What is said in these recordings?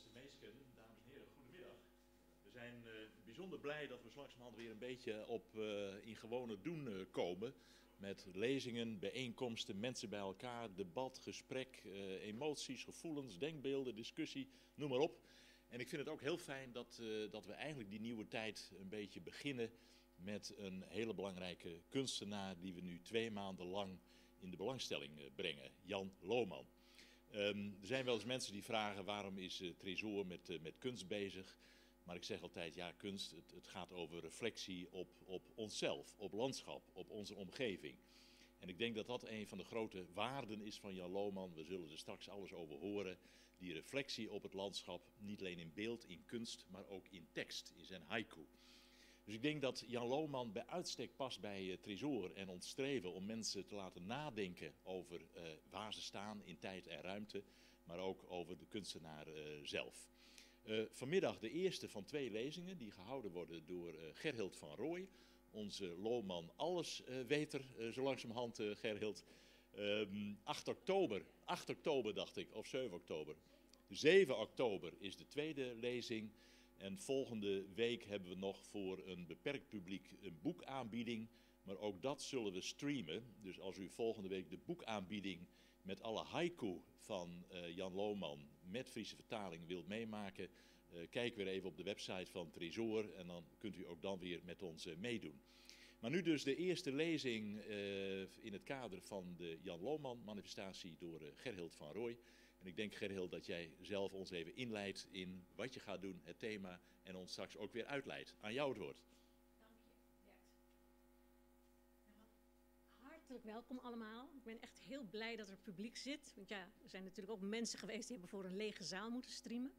Beste meesken, dames en heren, goedemiddag. We zijn bijzonder blij dat we zo langzamerhand weer een beetje in gewone doen komen. Met lezingen, bijeenkomsten, mensen bij elkaar, debat, gesprek, emoties, gevoelens, denkbeelden, discussie, noem maar op. En ik vind het ook heel fijn dat we eigenlijk die nieuwe tijd een beetje beginnen met een hele belangrijke kunstenaar die we nu 2 maanden lang in de belangstelling brengen, Jan Lohman. Er zijn wel eens mensen die vragen waarom is Tresor met kunst bezig. Maar ik zeg altijd, ja, kunst, het gaat over reflectie op onszelf, op landschap, op onze omgeving. En ik denk dat dat een van de grote waarden is van Jan Lohman. We zullen er straks alles over horen. Die reflectie op het landschap, niet alleen in beeld, in kunst, maar ook in tekst, in zijn haiku. Dus ik denk dat Jan Lohman bij uitstek past bij Tresor en ons streven om mensen te laten nadenken over waar ze staan in tijd en ruimte, maar ook over de kunstenaar zelf. Vanmiddag de eerste van 2 lezingen die gehouden worden door Gerhild van Rooij, onze Lohman allesweter, zo langzamerhand Gerhild. 8 oktober dacht ik, of 7 oktober. 7 oktober is de tweede lezing. En volgende week hebben we nog voor een beperkt publiek een boekaanbieding. Maar ook dat zullen we streamen. Dus als u volgende week de boekaanbieding met alle haiku van Jan Lohman met Friese vertaling wilt meemaken, kijk weer even op de website van Tresor en dan kunt u ook dan weer met ons meedoen. Maar nu dus de eerste lezing in het kader van de Jan Lohman manifestatie door Gerhild van Rooij. En ik denk, Gerhild, dat jij zelf ons even inleidt in wat je gaat doen, het thema, en ons straks ook weer uitleidt. Aan jou het woord. Dank je, Bert. Nou, hartelijk welkom allemaal. Ik ben echt heel blij dat er publiek zit. Want ja, er zijn natuurlijk ook mensen geweest die hebben voor een lege zaal moeten streamen.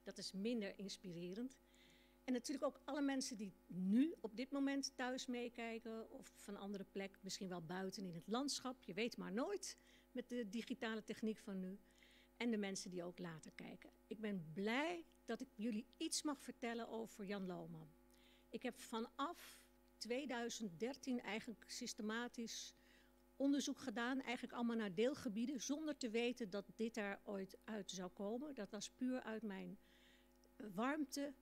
Dat is minder inspirerend. En natuurlijk ook alle mensen die nu op dit moment thuis meekijken of van een andere plek, misschien wel buiten in het landschap. Je weet maar nooit met de digitale techniek van nu. En de mensen die ook later kijken. Ik ben blij dat ik jullie iets mag vertellen over Jan Lohman. Ik heb vanaf 2013 eigenlijk systematisch onderzoek gedaan. Eigenlijk allemaal naar deelgebieden. Zonder te weten dat dit daar ooit uit zou komen. Dat was puur uit mijn warmte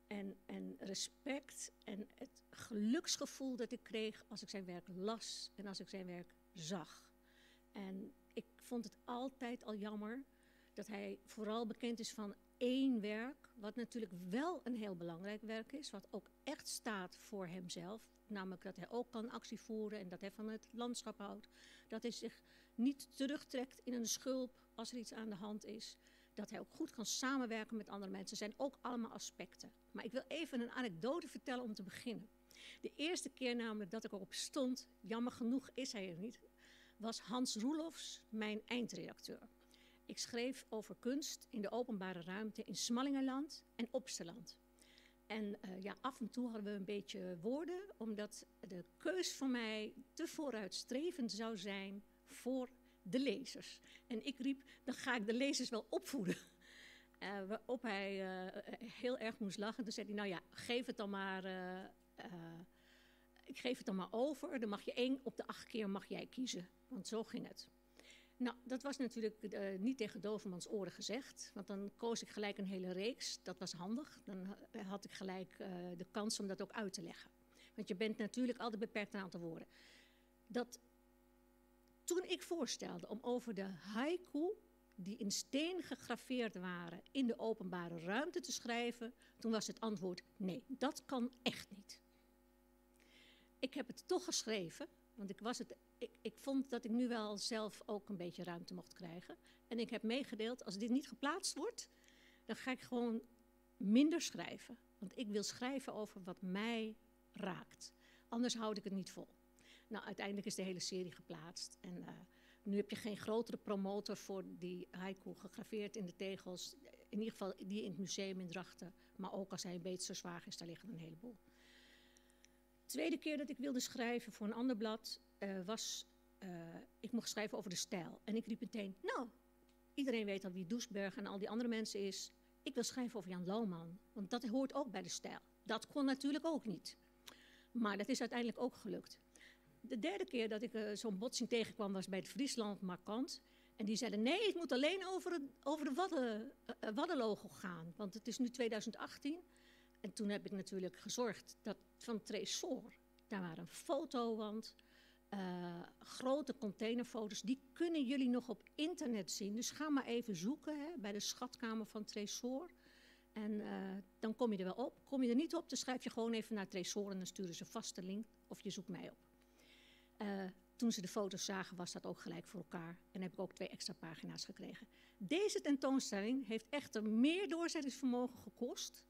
en respect. En het geluksgevoel dat ik kreeg als ik zijn werk las. En als ik zijn werk zag. En ik vond het altijd al jammer dat hij vooral bekend is van 1 werk, wat natuurlijk wel een heel belangrijk werk is, wat ook echt staat voor hemzelf. Namelijk dat hij ook kan actie voeren en dat hij van het landschap houdt. Dat hij zich niet terugtrekt in een schulp als er iets aan de hand is. Dat hij ook goed kan samenwerken met andere mensen. Dat zijn ook allemaal aspecten. Maar ik wil even een anekdote vertellen om te beginnen. De eerste keer namelijk dat ik erop stond, jammer genoeg is hij er niet, was Hans Roelofs mijn eindredacteur. Ik schreef over kunst in de openbare ruimte in Smallingenland en Opsteland. En ja, af en toe hadden we een beetje woorden, omdat de keus van mij te vooruitstrevend zou zijn voor de lezers. En ik riep, dan ga ik de lezers wel opvoeden. Waarop hij heel erg moest lachen. Toen zei hij, nou ja, geef het dan maar, ik geef het dan maar over. Dan mag je 1 op de 8 keer mag jij kiezen. Want zo ging het. Nou, dat was natuurlijk niet tegen Dovermans oren gezegd. Want dan koos ik gelijk een hele reeks. Dat was handig. Dan had ik gelijk de kans om dat ook uit te leggen. Want je bent natuurlijk altijd beperkt aan een aantal woorden. Toen ik voorstelde om over de haiku die in steen gegraveerd waren in de openbare ruimte te schrijven, toen was het antwoord nee, dat kan echt niet. Ik heb het toch geschreven, want ik vond dat ik nu wel zelf ook een beetje ruimte mocht krijgen. En ik heb meegedeeld, als dit niet geplaatst wordt, dan ga ik gewoon minder schrijven. Want ik wil schrijven over wat mij raakt. Anders houd ik het niet vol. Nou, uiteindelijk is de hele serie geplaatst. En nu heb je geen grotere promotor voor die haiku gegraveerd in de tegels. In ieder geval die in het museum in Drachten. Maar ook als hij een beetje zo zwaar is, daar liggen een heleboel. Tweede keer dat ik wilde schrijven voor een ander blad was, ik mocht schrijven over de stijl. En ik riep meteen, nou, iedereen weet al wie Doesberg en al die andere mensen is. Ik wil schrijven over Jan Lohman, want dat hoort ook bij de stijl. Dat kon natuurlijk ook niet. Maar dat is uiteindelijk ook gelukt. De derde keer dat ik zo'n botsing tegenkwam was bij het Friesland Markant. En die zeiden, nee, het moet alleen over de Waddenlogo gaan. Want het is nu 2018. En toen heb ik natuurlijk gezorgd dat van Tresor, daar waren een fotowand, grote containerfoto's, die kunnen jullie nog op internet zien. Dus ga maar even zoeken bij de schatkamer van Tresor. En dan kom je er wel op. Kom je er niet op, dan schrijf je gewoon even naar Tresor en dan sturen ze vast de link of je zoekt mij op. Toen ze de foto's zagen, was dat ook gelijk voor elkaar. En heb ik ook 2 extra pagina's gekregen. Deze tentoonstelling heeft echter meer doorzettingsvermogen gekost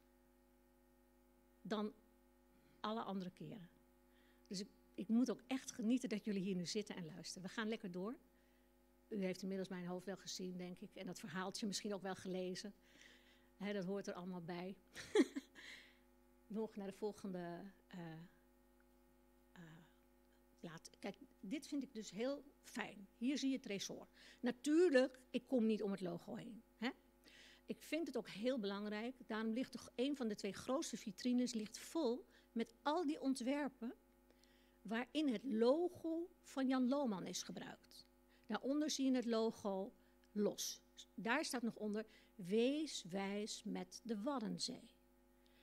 dan alle andere keren. Dus ik moet ook echt genieten dat jullie hier nu zitten en luisteren. We gaan lekker door. U heeft inmiddels mijn hoofd wel gezien, denk ik. En dat verhaaltje misschien ook wel gelezen. Dat hoort er allemaal bij. We mogen naar de volgende Kijk, dit vind ik dus heel fijn. Hier zie je Tresor. Natuurlijk, ik kom niet om het logo heen. Ik vind het ook heel belangrijk. Daarom ligt een van de 2 grootste vitrines ligt vol met al die ontwerpen waarin het logo van Jan Lohman is gebruikt. Daaronder zie je het logo los. Daar staat nog onder, wees wijs met de Waddenzee.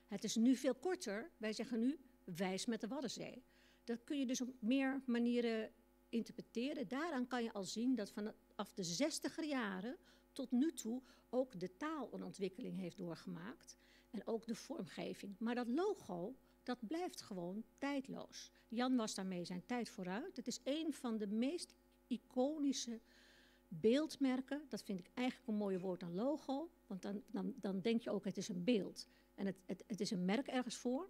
Het is nu veel korter. Wij zeggen nu, wijs met de Waddenzee. Dat kun je dus op meer manieren interpreteren. Daaraan kan je al zien dat vanaf de 60er jaren tot nu toe ook de taal een ontwikkeling heeft doorgemaakt. En ook de vormgeving. Maar dat logo, dat blijft gewoon tijdloos. Jan was daarmee zijn tijd vooruit. Het is een van de meest iconische beeldmerken. Dat vind ik eigenlijk een mooie woord dan logo. Want dan denk je ook, het is een beeld. En het is een merk ergens voor.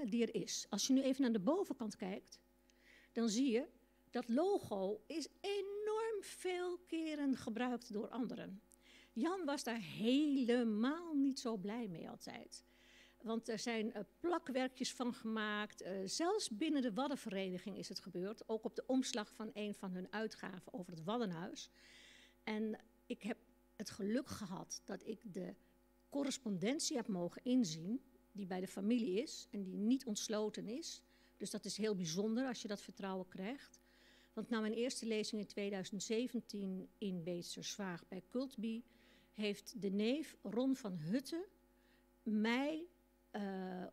Die er is. Als je nu even naar de bovenkant kijkt, dan zie je dat logo is enorm veel keren gebruikt door anderen. Jan was daar helemaal niet zo blij mee altijd. Want er zijn plakwerkjes van gemaakt. Zelfs binnen de Waddenvereniging is het gebeurd. Ook op de omslag van een van hun uitgaven over het Waddenhuis. En ik heb het geluk gehad dat ik de correspondentie heb mogen inzien die bij de familie is en die niet ontsloten is. Dus dat is heel bijzonder als je dat vertrouwen krijgt. Want na mijn eerste lezing in 2017 in Beesterswaag bij Cultby heeft de neef Ron van Hutten mij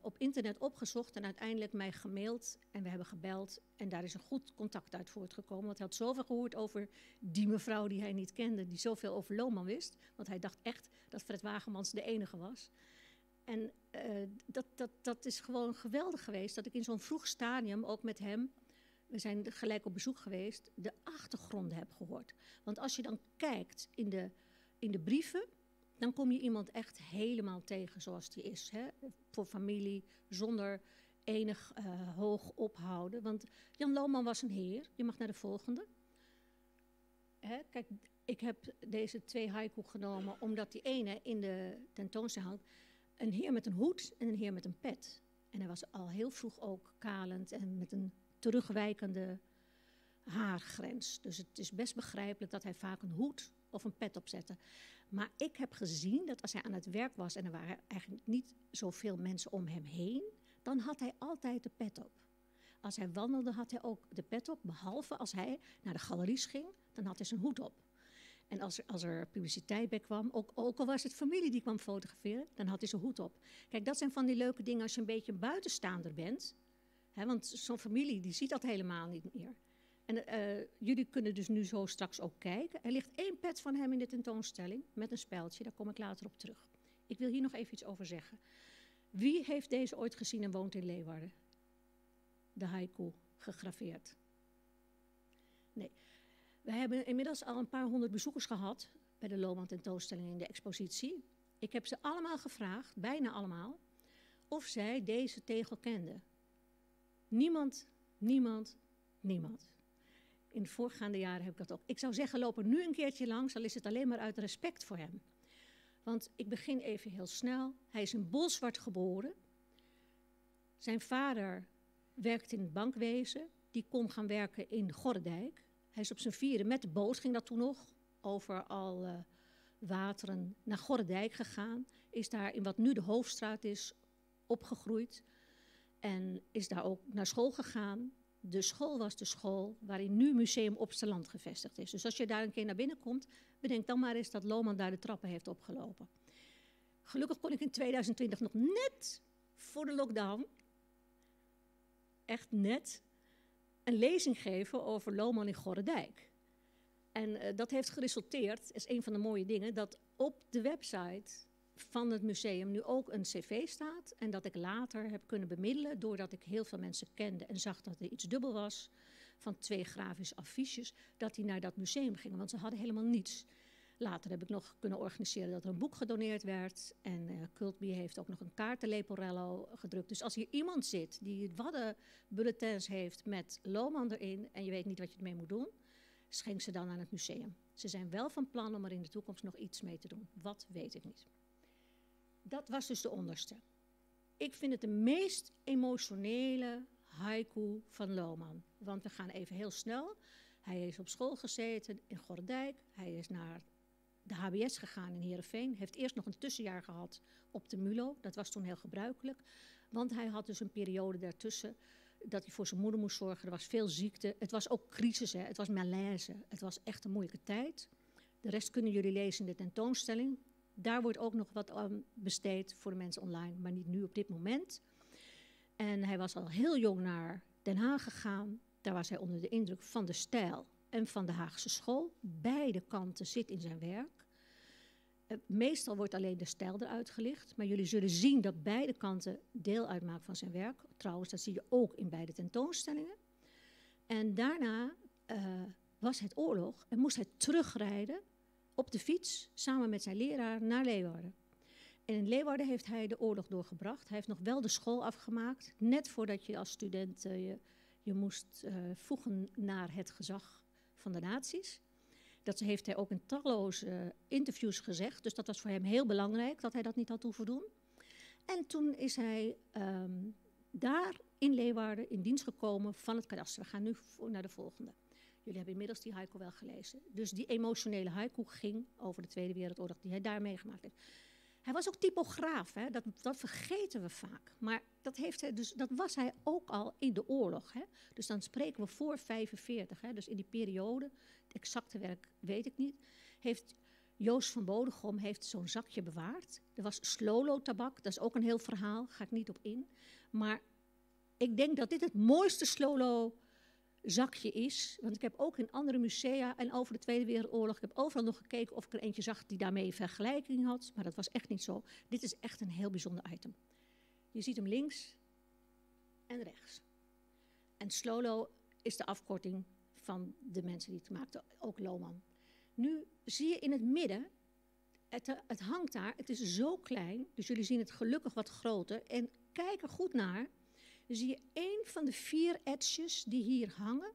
op internet opgezocht en uiteindelijk mij gemaild en we hebben gebeld en daar is een goed contact uit voortgekomen. Want hij had zoveel gehoord over die mevrouw die hij niet kende, die zoveel over Lohman wist. Want hij dacht echt dat Fred Wagemans de enige was. En dat is gewoon geweldig geweest dat ik in zo'n vroeg stadium ook met hem, we zijn gelijk op bezoek geweest, de achtergronden heb gehoord. Want als je dan kijkt in de brieven, dan kom je iemand echt helemaal tegen zoals die is. Voor familie, zonder enig hoog ophouden. Want Jan Lohman was een heer. Je mag naar de volgende. Kijk, ik heb deze 2 haiku genomen omdat die ene in de tentoonstelling hangt. Een heer met een hoed en een heer met een pet. En hij was al heel vroeg ook kalend en met een terugwijkende haargrens. Dus het is best begrijpelijk dat hij vaak een hoed of een pet opzette. Maar ik heb gezien dat als hij aan het werk was en er waren eigenlijk niet zoveel mensen om hem heen, dan had hij altijd de pet op. Als hij wandelde had hij ook de pet op, behalve als hij naar de galeries ging, dan had hij zijn hoed op. En als er publiciteit bij kwam, ook al was het familie die kwam fotograferen, dan had hij zijn hoed op. Kijk, dat zijn van die leuke dingen als je een beetje een buitenstaander bent. Want zo'n familie die ziet dat helemaal niet meer. En jullie kunnen dus nu zo straks ook kijken. Er ligt 1 pet van hem in de tentoonstelling met een spijltje, daar kom ik later op terug. Ik wil hier nog even iets over zeggen. Wie heeft deze ooit gezien en woont in Leeuwarden? De haiku gegraveerd. Nee. We hebben inmiddels al een paar 100 bezoekers gehad bij de Lohman tentoonstelling in de expositie. Ik heb ze allemaal gevraagd, bijna allemaal, of zij deze tegel kenden. Niemand. In de voorgaande jaren heb ik dat ook. Ik zou zeggen, loop er nu een keertje langs, al is het alleen maar uit respect voor hem. Want ik begin even heel snel. Hij is in Bolsward geboren. Zijn vader werkte in het bankwezen. Die kon gaan werken in Gorredijk. Hij is op zijn 4e met de boot, ging dat toen nog, over al wateren naar Gorredijk gegaan. Is daar in wat nu de Hoofdstraat is opgegroeid. En is daar ook naar school gegaan. de school was de school waarin nu Museum Opsteland gevestigd is. Dus als je daar een keer naar binnen komt, bedenk dan maar eens dat Lohman daar de trappen heeft opgelopen. Gelukkig kon ik in 2020 nog net voor de lockdown, echt net, een lezing geven over Lohman in Gorredijk. En dat heeft geresulteerd, is een van de mooie dingen, dat op de website van het museum nu ook een cv staat. En dat ik later heb kunnen bemiddelen, doordat ik heel veel mensen kende en zag dat er iets dubbel was van 2 grafische affiches, dat die naar dat museum gingen, want ze hadden helemaal niets. Later heb ik nog kunnen organiseren dat er een boek gedoneerd werd. En Cultby heeft ook nog een kaartenleporello gedrukt. Dus als hier iemand zit die waddenbulletins heeft met Lohman erin en je weet niet wat je ermee moet doen, schenk ze dan aan het museum. Ze zijn wel van plan om er in de toekomst nog iets mee te doen. Wat, weet ik niet. Dat was dus de onderste. Ik vind het de meest emotionele haiku van Lohman. Want we gaan even heel snel. Hij is op school gezeten in Gorredijk. Hij is naar de HBS gegaan in Heerenveen. Heeft eerst nog een tussenjaar gehad op de MULO. Dat was toen heel gebruikelijk. Want hij had dus een periode daartussen dat hij voor zijn moeder moest zorgen. Er was veel ziekte. Het was ook crisis, hè. Het was malaise. Het was echt een moeilijke tijd. De rest kunnen jullie lezen in de tentoonstelling. Daar wordt ook nog wat aan besteed voor de mensen online, maar niet nu op dit moment. En hij was al heel jong naar Den Haag gegaan. Daar was hij onder de indruk van de stijl en van de Haagse school. Beide kanten zitten in zijn werk. Meestal wordt alleen de stijl eruit gelicht, maar jullie zullen zien dat beide kanten deel uitmaken van zijn werk. Trouwens, dat zie je ook in beide tentoonstellingen. En daarna was het oorlog en moest hij terugrijden op de fiets samen met zijn leraar naar Leeuwarden. En in Leeuwarden heeft hij de oorlog doorgebracht. Hij heeft nog wel de school afgemaakt, net voordat je als student je moest voegen naar het gezag van de nazi's. Dat heeft hij ook in talloze interviews gezegd. Dus dat was voor hem heel belangrijk dat hij dat niet had hoeven doen. En toen is hij daar in Leeuwarden in dienst gekomen van het kadaster. We gaan nu naar de volgende. Jullie hebben inmiddels die haiku wel gelezen. Dus die emotionele haiku ging over de Tweede Wereldoorlog die hij daar meegemaakt heeft. Hij was ook typograaf, hè? Dat vergeten we vaak. Maar dat was hij ook al in de oorlog. Hè? Dus dan spreken we voor 1945. Hè? Dus in die periode, het exacte werk weet ik niet, heeft Joost van Bodegom zo'n zakje bewaard. Er was Slolo-tabak, dat is ook een heel verhaal, ga ik niet op in. Maar ik denk dat dit het mooiste Slolo-zakje is. Want ik heb ook in andere musea en over de Tweede Wereldoorlog, ik heb overal nog gekeken of ik er eentje zag die daarmee vergelijking had. Maar dat was echt niet zo. Dit is echt een heel bijzonder item. Je ziet hem links en rechts. En Slolo is de afkorting van de mensen die het maakten, ook Lohman. Nu zie je in het midden, het hangt daar, het is zo klein, dus jullie zien het gelukkig wat groter. En kijk er goed naar, dan zie je 1 van de 4 etches die hier hangen,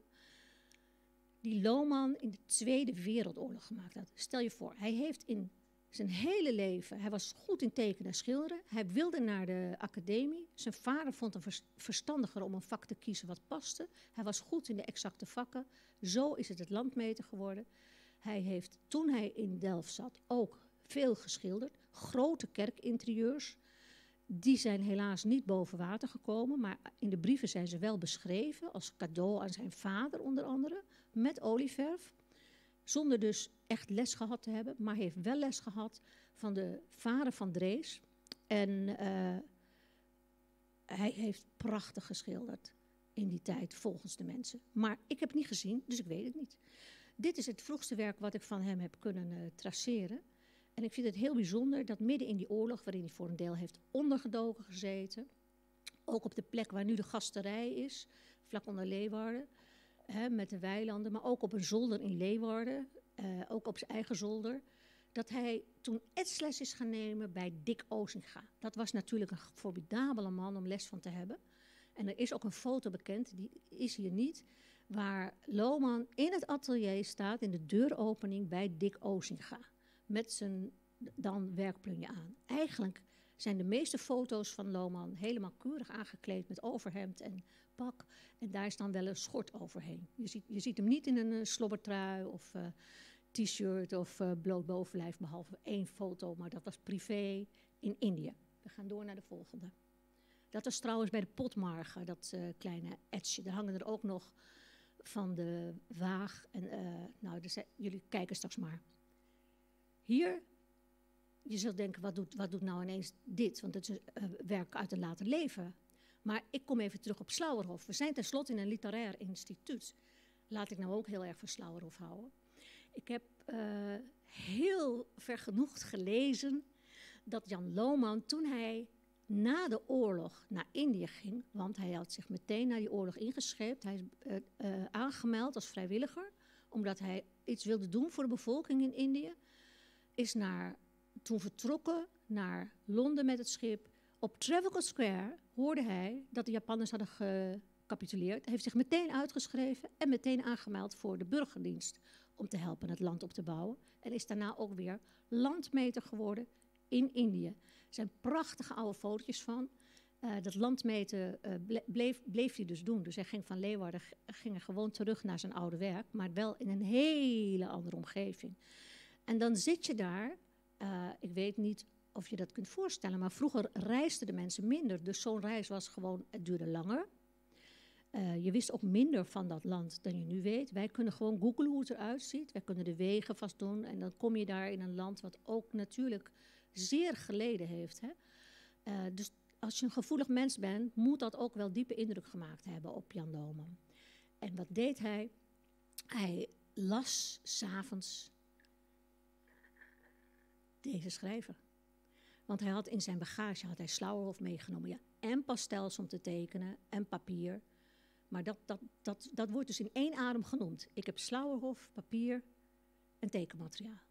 die Lohman in de Tweede Wereldoorlog gemaakt had. Stel je voor, hij heeft in zijn hele leven, hij was goed in tekenen en schilderen. Hij wilde naar de academie. Zijn vader vond hem verstandiger om een vak te kiezen wat paste. Hij was goed in de exacte vakken. Zo is het landmeter geworden. Hij heeft, toen hij in Delft zat, ook veel geschilderd. Grote kerkinterieurs. Die zijn helaas niet boven water gekomen, maar in de brieven zijn ze wel beschreven als cadeau aan zijn vader onder andere, met olieverf. Zonder dus echt les gehad te hebben, maar heeft wel les gehad van de vader van Drees. En hij heeft prachtig geschilderd in die tijd, volgens de mensen. Maar ik heb het niet gezien, dus ik weet het niet. Dit is het vroegste werk wat ik van hem heb kunnen traceren. En ik vind het heel bijzonder dat midden in die oorlog, waarin hij voor een deel heeft ondergedoken gezeten, ook op de plek waar nu de gasterij is, vlak onder Leeuwarden, met de weilanden, maar ook op een zolder in Leeuwarden, ook op zijn eigen zolder, dat hij toen etsles is gaan nemen bij Dick Ozinga. Dat was natuurlijk een formidabele man om les van te hebben. En er is ook een foto bekend, die is hier niet, waar Lohman in het atelier staat, in de deuropening bij Dick Ozinga, met zijn dan werkplunje aan. Eigenlijk zijn de meeste foto's van Lohman helemaal keurig aangekleed met overhemd en pak. En daar is dan wel een schort overheen. Je ziet hem niet in een slobbertrui of t-shirt of bloot bovenlijf, behalve 1 foto. Maar dat was privé in Indië. We gaan door naar de volgende. Dat is trouwens bij de Potmarge, dat kleine etsje. Daar hangen er ook nog van de Waag. En, nou, dus, jullie kijken straks maar. Hier, je zult denken, wat doet nou ineens dit? Want het is werk uit een later leven. Maar ik kom even terug op Slauerhoff. We zijn tenslotte in een literair instituut. Laat ik nou ook heel erg van Slauerhoff houden. Ik heb heel vergenoegd gelezen dat Jan Lohman, toen hij na de oorlog naar Indië ging, want hij had zich meteen na die oorlog ingescheept, hij is aangemeld als vrijwilliger, omdat hij iets wilde doen voor de bevolking in Indië, is toen vertrokken naar Londen met het schip. Op Trafalgar Square hoorde hij dat de Japanners hadden gecapituleerd. Hij heeft zich meteen uitgeschreven en meteen aangemeld voor de burgerdienst om te helpen het land op te bouwen. En is daarna ook weer landmeter geworden in Indië. Er zijn prachtige oude fotootjes van. Dat landmeten bleef hij dus doen. Dus hij ging van Leeuwarden gewoon terug naar zijn oude werk, maar wel in een hele andere omgeving. En dan zit je daar, ik weet niet of je dat kunt voorstellen, maar vroeger reisden de mensen minder. Dus zo'n reis was gewoon, het duurde langer. Je wist ook minder van dat land dan je nu weet. Wij kunnen gewoon googlen hoe het eruit ziet. Wij kunnen de wegen vast doen. En dan kom je daar in een land wat ook natuurlijk zeer geleden heeft. Hè? Dus als je een gevoelig mens bent, moet dat ook wel diepe indruk gemaakt hebben op Jan Lohman. En wat deed hij? Hij las 's avonds deze schrijver. Want hij had in zijn bagage Slauerhoff meegenomen. Ja, en pastels om te tekenen en papier. Maar dat wordt dus in één adem genoemd. Ik heb Slauerhoff, papier en tekenmateriaal.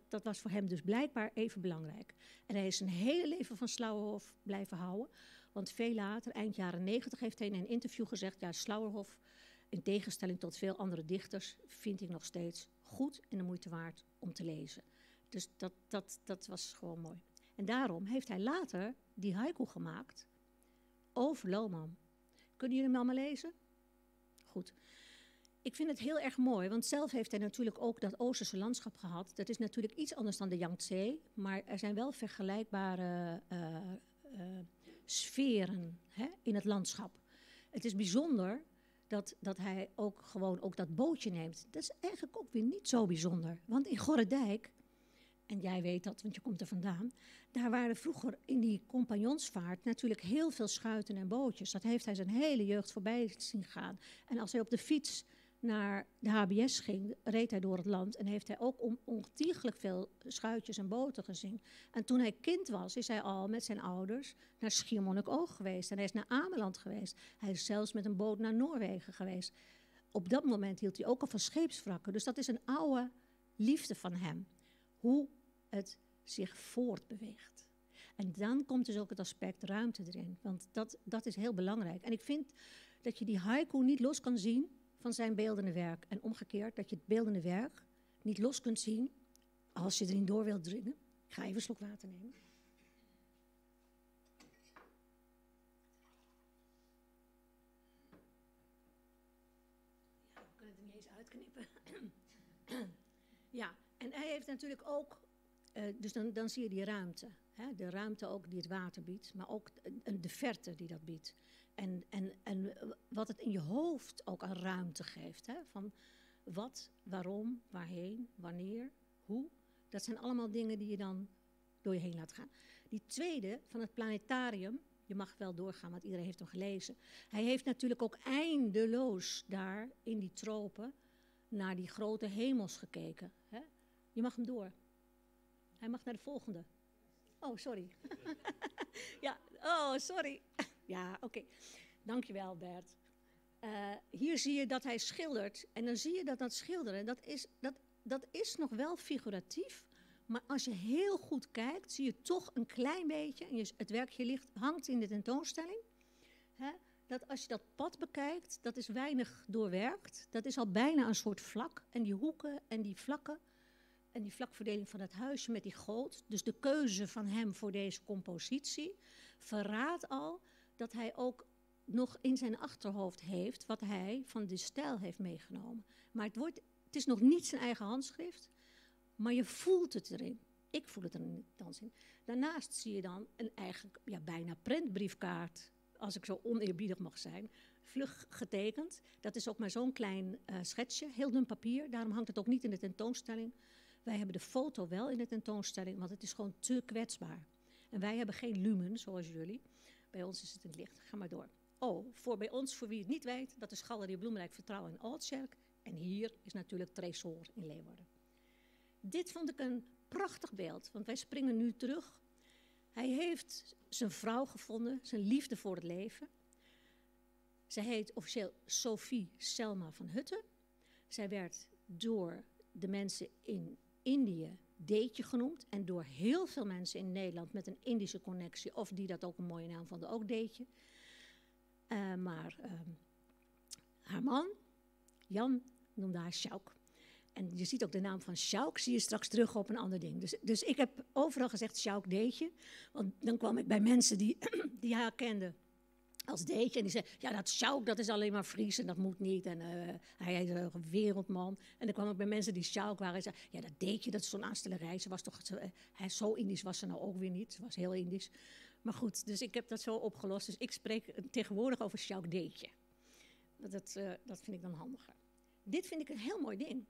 Dat was voor hem dus blijkbaar even belangrijk. En hij is zijn hele leven van Slauerhoff blijven houden. Want veel later, eind jaren 90, heeft hij in een interview gezegd, ja, Slauerhoff, in tegenstelling tot veel andere dichters, vind ik nog steeds goed en de moeite waard om te lezen. Dus dat was gewoon mooi. En daarom heeft hij later die haiku gemaakt over Lohman. Kunnen jullie hem allemaal lezen? Goed. Ik vind het heel erg mooi, want zelf heeft hij natuurlijk ook dat Oosterse landschap gehad. Dat is natuurlijk iets anders dan de Yangtze, maar er zijn wel vergelijkbare sferen in het landschap. Het is bijzonder dat hij ook gewoon ook dat bootje neemt. Dat is eigenlijk ook weer niet zo bijzonder, want in Gorredijk, en jij weet dat, want je komt er vandaan, daar waren vroeger in die compagnonsvaart natuurlijk heel veel schuiten en bootjes. Dat heeft hij zijn hele jeugd voorbij zien gaan. En als hij op de fiets naar de HBS ging, reed hij door het land en heeft hij ook ontiegelijk veel schuitjes en boten gezien. En toen hij kind was, is hij al met zijn ouders naar Schiermonnikoog geweest. En hij is naar Ameland geweest. Hij is zelfs met een boot naar Noorwegen geweest. Op dat moment hield hij ook al van scheepswrakken. Dus dat is een oude liefde van hem. Hoe het zich voortbeweegt. En dan komt dus ook het aspect ruimte erin. Want dat is heel belangrijk. En ik vind dat je die haiku niet los kan zien van zijn beeldende werk. En omgekeerd, dat je het beeldende werk niet los kunt zien als je erin door wilt dringen. Ik ga even een slok water nemen. Ja, we kunnen het er niet eens uitknippen. Ja, en hij heeft natuurlijk ook, dus dan zie je die ruimte. Hè? De ruimte ook die het water biedt, maar ook de verte die dat biedt. En wat het in je hoofd ook aan ruimte geeft. Hè? Van wat, waarom, waarheen, wanneer, hoe. Dat zijn allemaal dingen die je dan door je heen laat gaan. Die tweede van het planetarium, je mag wel doorgaan, want iedereen heeft hem gelezen. Hij heeft natuurlijk ook eindeloos daar in die tropen naar die grote hemels gekeken. Hè? Je mag hem door. Hij mag naar de volgende. Oh, sorry. Ja, oh, sorry. Ja, oké. Dankjewel, Bert. Hier zie je dat hij schildert. En dan zie je dat schilderen, dat is nog wel figuratief. Maar als je heel goed kijkt, zie je toch een klein beetje, en het werkje hangt in de tentoonstelling, hè, dat als je dat pad bekijkt, dat is weinig doorwerkt. Dat is al bijna een soort vlak. En die hoeken en die vlakken en die vlakverdeling van het huisje met die goot, dus de keuze van hem voor deze compositie, verraadt al dat hij ook nog in zijn achterhoofd heeft wat hij van de stijl heeft meegenomen. Maar het is nog niet zijn eigen handschrift, maar je voelt het erin. Ik voel het er dan in. Daarnaast zie je dan een eigenlijk bijna prentbriefkaart, als ik zo oneerbiedig mag zijn, vlug getekend. Dat is ook maar zo'n klein schetsje, heel dun papier. Daarom hangt het ook niet in de tentoonstelling. Wij hebben de foto wel in de tentoonstelling, want het is gewoon te kwetsbaar. En wij hebben geen lumen, zoals jullie. Bij ons is het in het licht. Ga maar door. Bij ons, voor wie het niet weet, dat is Galerie Bloemenrijk Vertrouwen in Oudkerk. En hier is natuurlijk Tresor in Leeuwarden. Dit vond ik een prachtig beeld, want wij springen nu terug. Hij heeft zijn vrouw gevonden, zijn liefde voor het leven. Zij heet officieel Sophie Selma van Hutten. Zij werd door de mensen in Indië Deetje genoemd. En door heel veel mensen in Nederland met een Indische connectie, of die dat ook een mooie naam vonden, ook Deetje. Maar haar man, Jan, noemde haar Sjouk. En je ziet ook de naam van Sjouk, zie je straks terug op een ander ding. Dus ik heb overal gezegd Sjouk Deetje. Want dan kwam ik bij mensen die haar kenden als Deetje. En die zeiden, ja, dat Sjouk, dat is alleen maar Fries en dat moet niet. En hij is een wereldman. En dan kwam ik bij mensen die Sjouk waren en zeiden, ja, dat Deetje, dat is zo'n aanstellerij. Ze was toch, zo Indisch was ze nou ook weer niet. Ze was heel Indisch. Maar goed, dus ik heb dat zo opgelost. Dus ik spreek tegenwoordig over Sjouk Deetje. Dat vind ik dan handiger. Dit vind ik een heel mooi ding.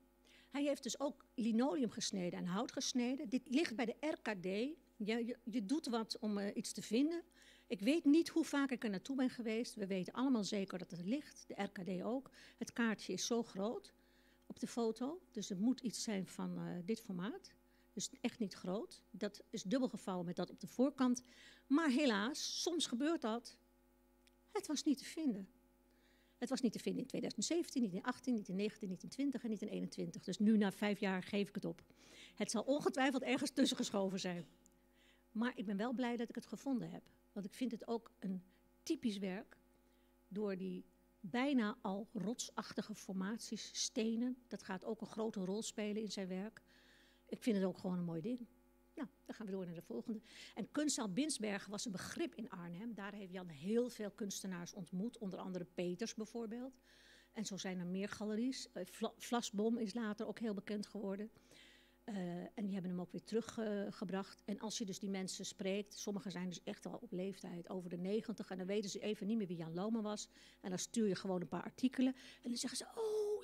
Hij heeft dus ook linoleum gesneden en hout gesneden. Dit ligt bij de RKD. Je doet wat om iets te vinden. Ik weet niet hoe vaak ik er naartoe ben geweest. We weten allemaal zeker dat het ligt. De RKD ook. Het kaartje is zo groot op de foto. Dus het moet iets zijn van dit formaat. Dus echt niet groot. Dat is dubbel gevouwen met dat op de voorkant. Maar helaas, soms gebeurt dat. Het was niet te vinden. Het was niet te vinden in 2017, niet in 2018, niet in 2019, niet in 2020 en niet in 2021. Dus nu na 5 jaar geef ik het op. Het zal ongetwijfeld ergens tussen geschoven zijn. Maar ik ben wel blij dat ik het gevonden heb. Want ik vind het ook een typisch werk. Door die bijna al rotsachtige formaties, stenen. Dat gaat ook een grote rol spelen in zijn werk. Ik vind het ook gewoon een mooi ding. Nou, dan gaan we door naar de volgende. En Kunstzaal Binsbergen was een begrip in Arnhem. Daar heeft Jan heel veel kunstenaars ontmoet. Onder andere Peters bijvoorbeeld. En zo zijn er meer galeries. Vlasboom is later ook heel bekend geworden. En die hebben hem ook weer teruggebracht. En als je dus die mensen spreekt, sommigen zijn dus echt al op leeftijd over de 90. En dan weten ze even niet meer wie Jan Louwman was. En dan stuur je gewoon een paar artikelen. En dan zeggen ze, oh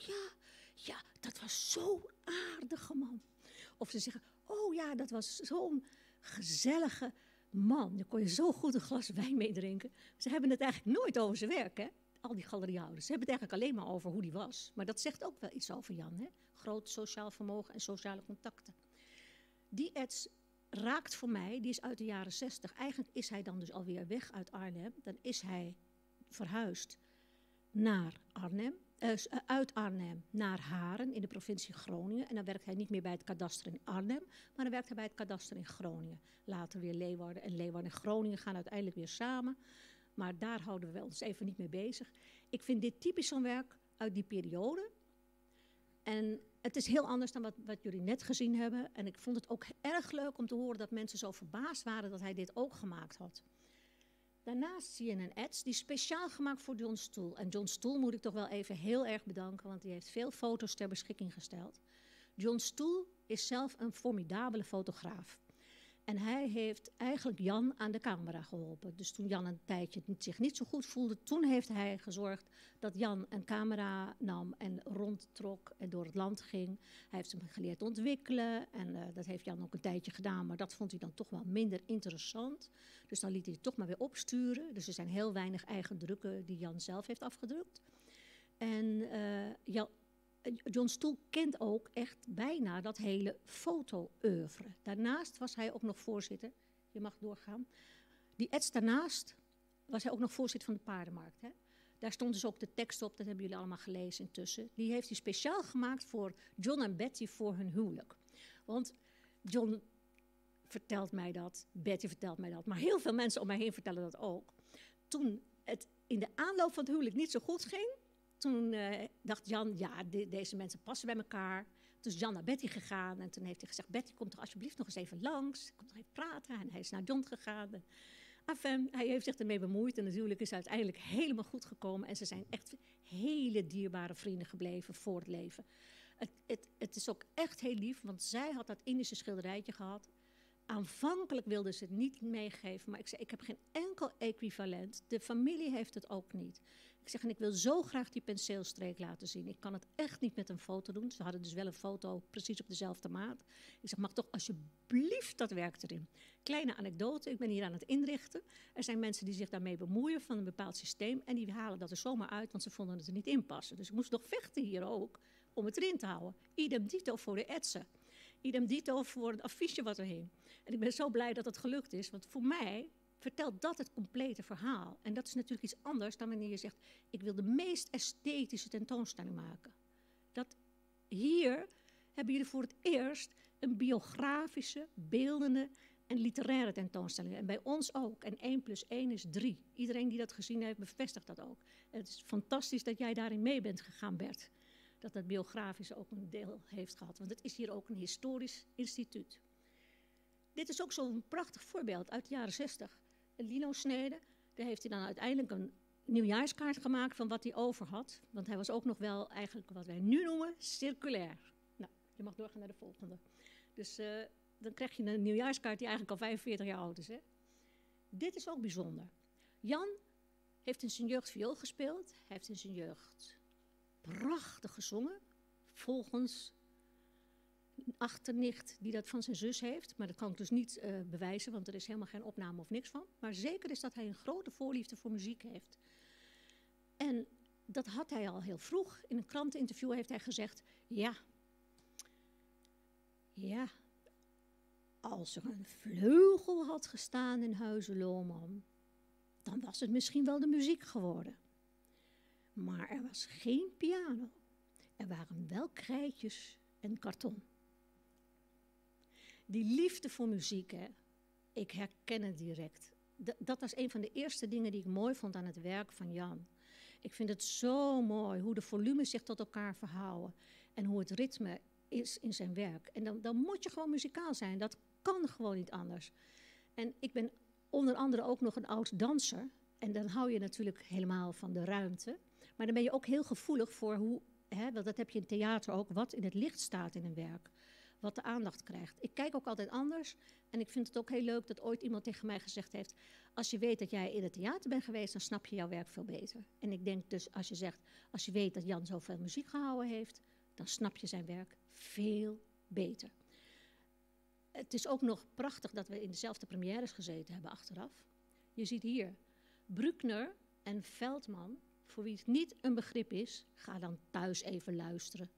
ja, dat was zo'n aardige man. Of ze zeggen, oh ja, dat was zo'n gezellige man. Daar kon je zo goed een glas wijn mee drinken. Ze hebben het eigenlijk nooit over zijn werk, hè? Al die galeriehouders. Ze hebben het eigenlijk alleen maar over hoe die was. Maar dat zegt ook wel iets over Jan, hè? Groot sociaal vermogen en sociale contacten. Die ets raakt voor mij, die is uit de jaren 60. Eigenlijk is hij dan dus alweer weg uit Arnhem. Dan is hij verhuisd naar Arnhem. Uit Arnhem naar Haren in de provincie Groningen. En dan werkt hij niet meer bij het kadaster in Arnhem, maar dan werkt hij bij het kadaster in Groningen. Later weer Leeuwarden. En Leeuwarden en Groningen gaan uiteindelijk weer samen. Maar daar houden we ons even niet mee bezig. Ik vind dit typisch zo'n werk uit die periode. En het is heel anders dan wat jullie net gezien hebben. En ik vond het ook erg leuk om te horen dat mensen zo verbaasd waren dat hij dit ook gemaakt had. Daarnaast zie je een ets die is speciaal gemaakt voor John Stoel. En John Stoel moet ik toch wel even heel erg bedanken, want die heeft veel foto's ter beschikking gesteld. John Stoel is zelf een formidabele fotograaf. En hij heeft eigenlijk Jan aan de camera geholpen. Dus toen Jan een tijdje zich niet zo goed voelde, toen heeft hij gezorgd dat Jan een camera nam en rondtrok en door het land ging. Hij heeft hem geleerd ontwikkelen en dat heeft Jan ook een tijdje gedaan, maar dat vond hij dan toch wel minder interessant. Dus dan liet hij het toch maar weer opsturen. Dus er zijn heel weinig eigen drukken die Jan zelf heeft afgedrukt. En John Stoel kent ook echt bijna dat hele foto-oeuvre. Daarnaast was hij ook nog voorzitter, je mag doorgaan. Die ets daarnaast was hij ook nog voorzitter van de paardenmarkt. Hè? Daar stond dus ook de tekst op, dat hebben jullie allemaal gelezen intussen. Die heeft hij speciaal gemaakt voor John en Betty voor hun huwelijk. Want John vertelt mij dat, Betty vertelt mij dat, maar heel veel mensen om mij heen vertellen dat ook. Toen het in de aanloop van het huwelijk niet zo goed ging, toen dacht Jan, ja, deze mensen passen bij elkaar. Toen is Jan naar Betty gegaan en toen heeft hij gezegd, Betty, kom toch alsjeblieft nog eens even langs. Kom toch even praten. En hij is naar John gegaan. Enfin, hij heeft zich ermee bemoeid en natuurlijk is het uiteindelijk helemaal goed gekomen. En ze zijn echt hele dierbare vrienden gebleven voor het leven. Het is ook echt heel lief, want zij had dat Indische schilderijtje gehad. Aanvankelijk wilden ze het niet meegeven, maar ik zei, ik heb geen enkel equivalent. De familie heeft het ook niet. Ik zeg, en ik wil zo graag die penseelstreek laten zien. Ik kan het echt niet met een foto doen. Ze hadden dus wel een foto precies op dezelfde maat. Ik zeg, mag toch alsjeblieft dat werk erin. Kleine anekdote, ik ben hier aan het inrichten. Er zijn mensen die zich daarmee bemoeien van een bepaald systeem. En die halen dat er zomaar uit, want ze vonden het er niet in passen. Dus ik moest nog vechten hier ook om het erin te houden. Idem dito voor de etsen. Idem dito voor het affiche wat er hing. En ik ben zo blij dat het gelukt is, want voor mij vertelt dat het complete verhaal. En dat is natuurlijk iets anders dan wanneer je zegt, ik wil de meest esthetische tentoonstelling maken. Dat hier hebben jullie voor het eerst een biografische, beeldende en literaire tentoonstelling. En bij ons ook. En 1 + 1 is 3. Iedereen die dat gezien heeft, bevestigt dat ook. En het is fantastisch dat jij daarin mee bent gegaan, Bert. Dat het biografische ook een deel heeft gehad. Want het is hier ook een historisch instituut. Dit is ook zo'n prachtig voorbeeld uit de jaren 60. Een lino-snede. Daar heeft hij dan uiteindelijk een nieuwjaarskaart gemaakt van wat hij over had. Want hij was ook nog wel eigenlijk wat wij nu noemen circulair. Nou, je mag doorgaan naar de volgende. Dus dan krijg je een nieuwjaarskaart die eigenlijk al 45 jaar oud is. Hè? Dit is ook bijzonder. Jan heeft in zijn jeugd viool gespeeld. Hij heeft in zijn jeugd prachtig gezongen. Volgens een achternicht die dat van zijn zus heeft. Maar dat kan ik dus niet bewijzen, want er is helemaal geen opname of niks van. Maar zeker is dat hij een grote voorliefde voor muziek heeft. En dat had hij al heel vroeg. In een kranteninterview heeft hij gezegd, ja, als er een vleugel had gestaan in Huize Lohman, dan was het misschien wel de muziek geworden. Maar er was geen piano. Er waren wel krijtjes en karton. Die liefde voor muziek, hè, ik herken het direct. Dat was een van de eerste dingen die ik mooi vond aan het werk van Jan. Ik vind het zo mooi hoe de volumes zich tot elkaar verhouden. En hoe het ritme is in zijn werk. En dan moet je gewoon muzikaal zijn. Dat kan gewoon niet anders. En ik ben onder andere ook nog een oud danser. En dan hou je natuurlijk helemaal van de ruimte. Maar dan ben je ook heel gevoelig voor hoe, want dat heb je in theater ook, wat in het licht staat in een werk. Wat de aandacht krijgt. Ik kijk ook altijd anders. En ik vind het ook heel leuk dat ooit iemand tegen mij gezegd heeft, als je weet dat jij in het theater bent geweest, dan snap je jouw werk veel beter. En ik denk dus, als je weet dat Jan zoveel muziek gehouden heeft, dan snap je zijn werk veel beter. Het is ook nog prachtig dat we in dezelfde premières gezeten hebben achteraf. Je ziet hier Bruckner en Veldman. Voor wie het niet een begrip is, ga dan thuis even luisteren.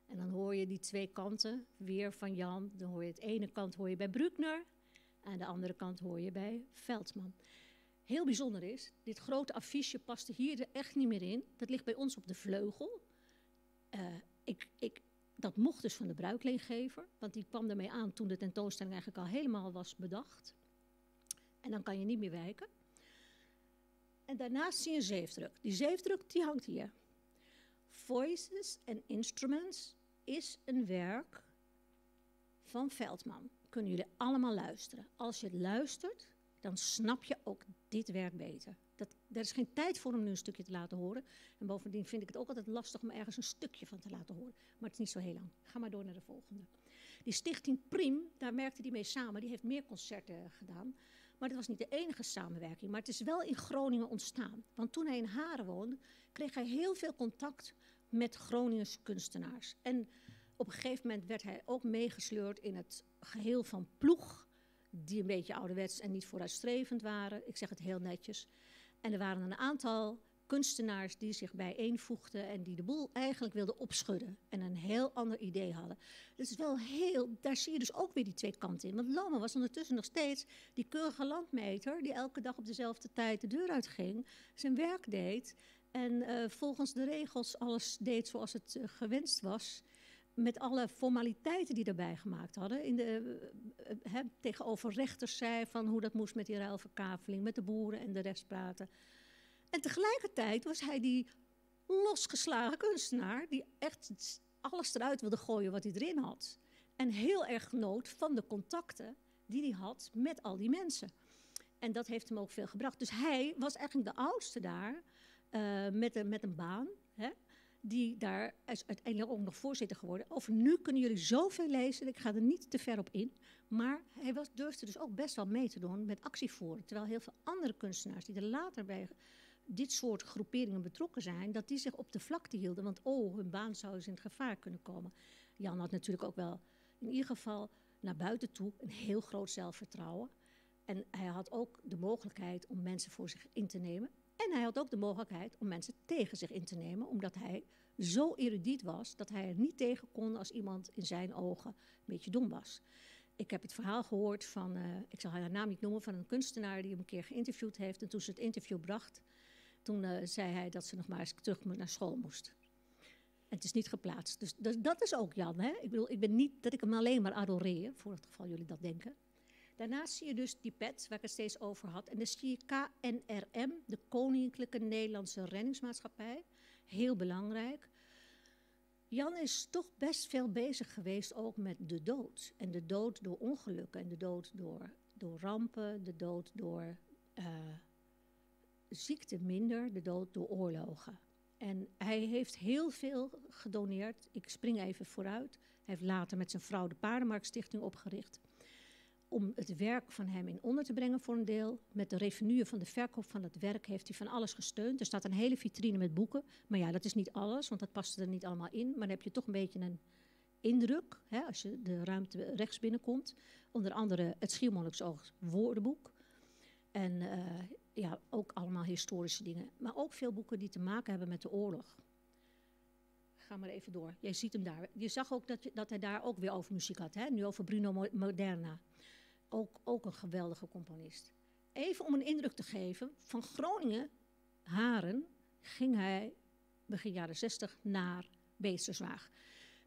En dan hoor je die twee kanten weer van Jan. Dan hoor je het ene kant hoor je bij Bruckner en de andere kant hoor je bij Veldman. Heel bijzonder is, dit grote affiche paste hier er echt niet meer in. Dat ligt bij ons op de vleugel. Dat mocht dus van de bruikleengever, want die kwam ermee aan toen de tentoonstelling eigenlijk al helemaal was bedacht. En dan kan je niet meer wijken. En daarnaast zie je een zeefdruk. Die zeefdruk die hangt hier. Voices and Instruments is een werk van Veldman. Kunnen jullie allemaal luisteren. Als je het luistert, dan snap je ook dit werk beter. Er is geen tijd voor om nu een stukje te laten horen. En bovendien vind ik het ook altijd lastig om ergens een stukje van te laten horen. Maar het is niet zo heel lang. Ga maar door naar de volgende. Die stichting Priem, daar werkte hij mee samen. Die heeft meer concerten gedaan. Maar dat was niet de enige samenwerking. Maar het is wel in Groningen ontstaan. Want toen hij in Haren woonde, kreeg hij heel veel contact met Groningse kunstenaars. En op een gegeven moment werd hij ook meegesleurd in het geheel van Ploeg, die een beetje ouderwets en niet vooruitstrevend waren. Ik zeg het heel netjes. En er waren een aantal kunstenaars die zich bijeenvoegden en die de boel eigenlijk wilden opschudden en een heel ander idee hadden. Dus wel daar zie je dus ook weer die twee kanten in. Want Lohman was ondertussen nog steeds die keurige landmeter die elke dag op dezelfde tijd de deur uitging, zijn werk deed en volgens de regels alles deed zoals het gewenst was. Met alle formaliteiten die erbij gemaakt hadden. Tegenover rechters zei van hoe dat moest met die ruilverkaveling, met de boeren en de rechtspraten. En tegelijkertijd was hij die losgeslagen kunstenaar die echt alles eruit wilde gooien wat hij erin had. En heel erg genoot van de contacten die hij had met al die mensen. En dat heeft hem ook veel gebracht. Dus hij was eigenlijk de oudste daar met een baan. Hè? die daar is uiteindelijk ook nog voorzitter geworden. Over nu kunnen jullie zoveel lezen, ik ga er niet te ver op in. Maar hij durfde dus ook best wel mee te doen met actievoeren. Terwijl heel veel andere kunstenaars die er later bij dit soort groeperingen betrokken zijn, dat die zich op de vlakte hielden. Want hun baan zou eens in het gevaar kunnen komen. Jan had natuurlijk ook wel in ieder geval naar buiten toe een heel groot zelfvertrouwen. En hij had ook de mogelijkheid om mensen voor zich in te nemen. En hij had ook de mogelijkheid om mensen tegen zich in te nemen, omdat hij zo erudiet was dat hij er niet tegen kon als iemand in zijn ogen een beetje dom was. Ik heb het verhaal gehoord van, ik zal haar naam niet noemen, van een kunstenaar die hem een keer geïnterviewd heeft. En toen ze het interview bracht, toen zei hij dat ze nog maar eens terug naar school moest. En het is niet geplaatst. Dus dat is ook Jan. Hè? Ik bedoel, ik ben niet dat ik hem alleen maar adoreer, voor het geval jullie dat denken. Daarnaast zie je dus die pet, waar ik het steeds over had. En dan zie je KNRM, de Koninklijke Nederlandse Reddingsmaatschappij. Heel belangrijk. Jan is toch best veel bezig geweest ook met de dood. En de dood door ongelukken. En de dood door rampen. De dood door ziekte minder. De dood door oorlogen. En hij heeft heel veel gedoneerd. Ik spring even vooruit. Hij heeft later met zijn vrouw de Paardenmarktstichting opgericht. Om het werk van hem in onder te brengen voor een deel. Met de revenue van de verkoop van het werk heeft hij van alles gesteund. Er staat een hele vitrine met boeken. Maar ja, dat is niet alles, want dat past er niet allemaal in. Maar dan heb je toch een beetje een indruk, hè, als je de ruimte rechts binnenkomt. Onder andere het Schiermonnikoog woordenboek. En ja, ook allemaal historische dingen. Maar ook veel boeken die te maken hebben met de oorlog. Ga maar even door. Jij ziet hem daar. Je zag ook dat hij daar ook weer over muziek had. Hè? Nu over Bruno Moderna. Ook een geweldige componist. Even om een indruk te geven. Van Groningen, Haren, ging hij begin jaren 60 naar Beesterswaag.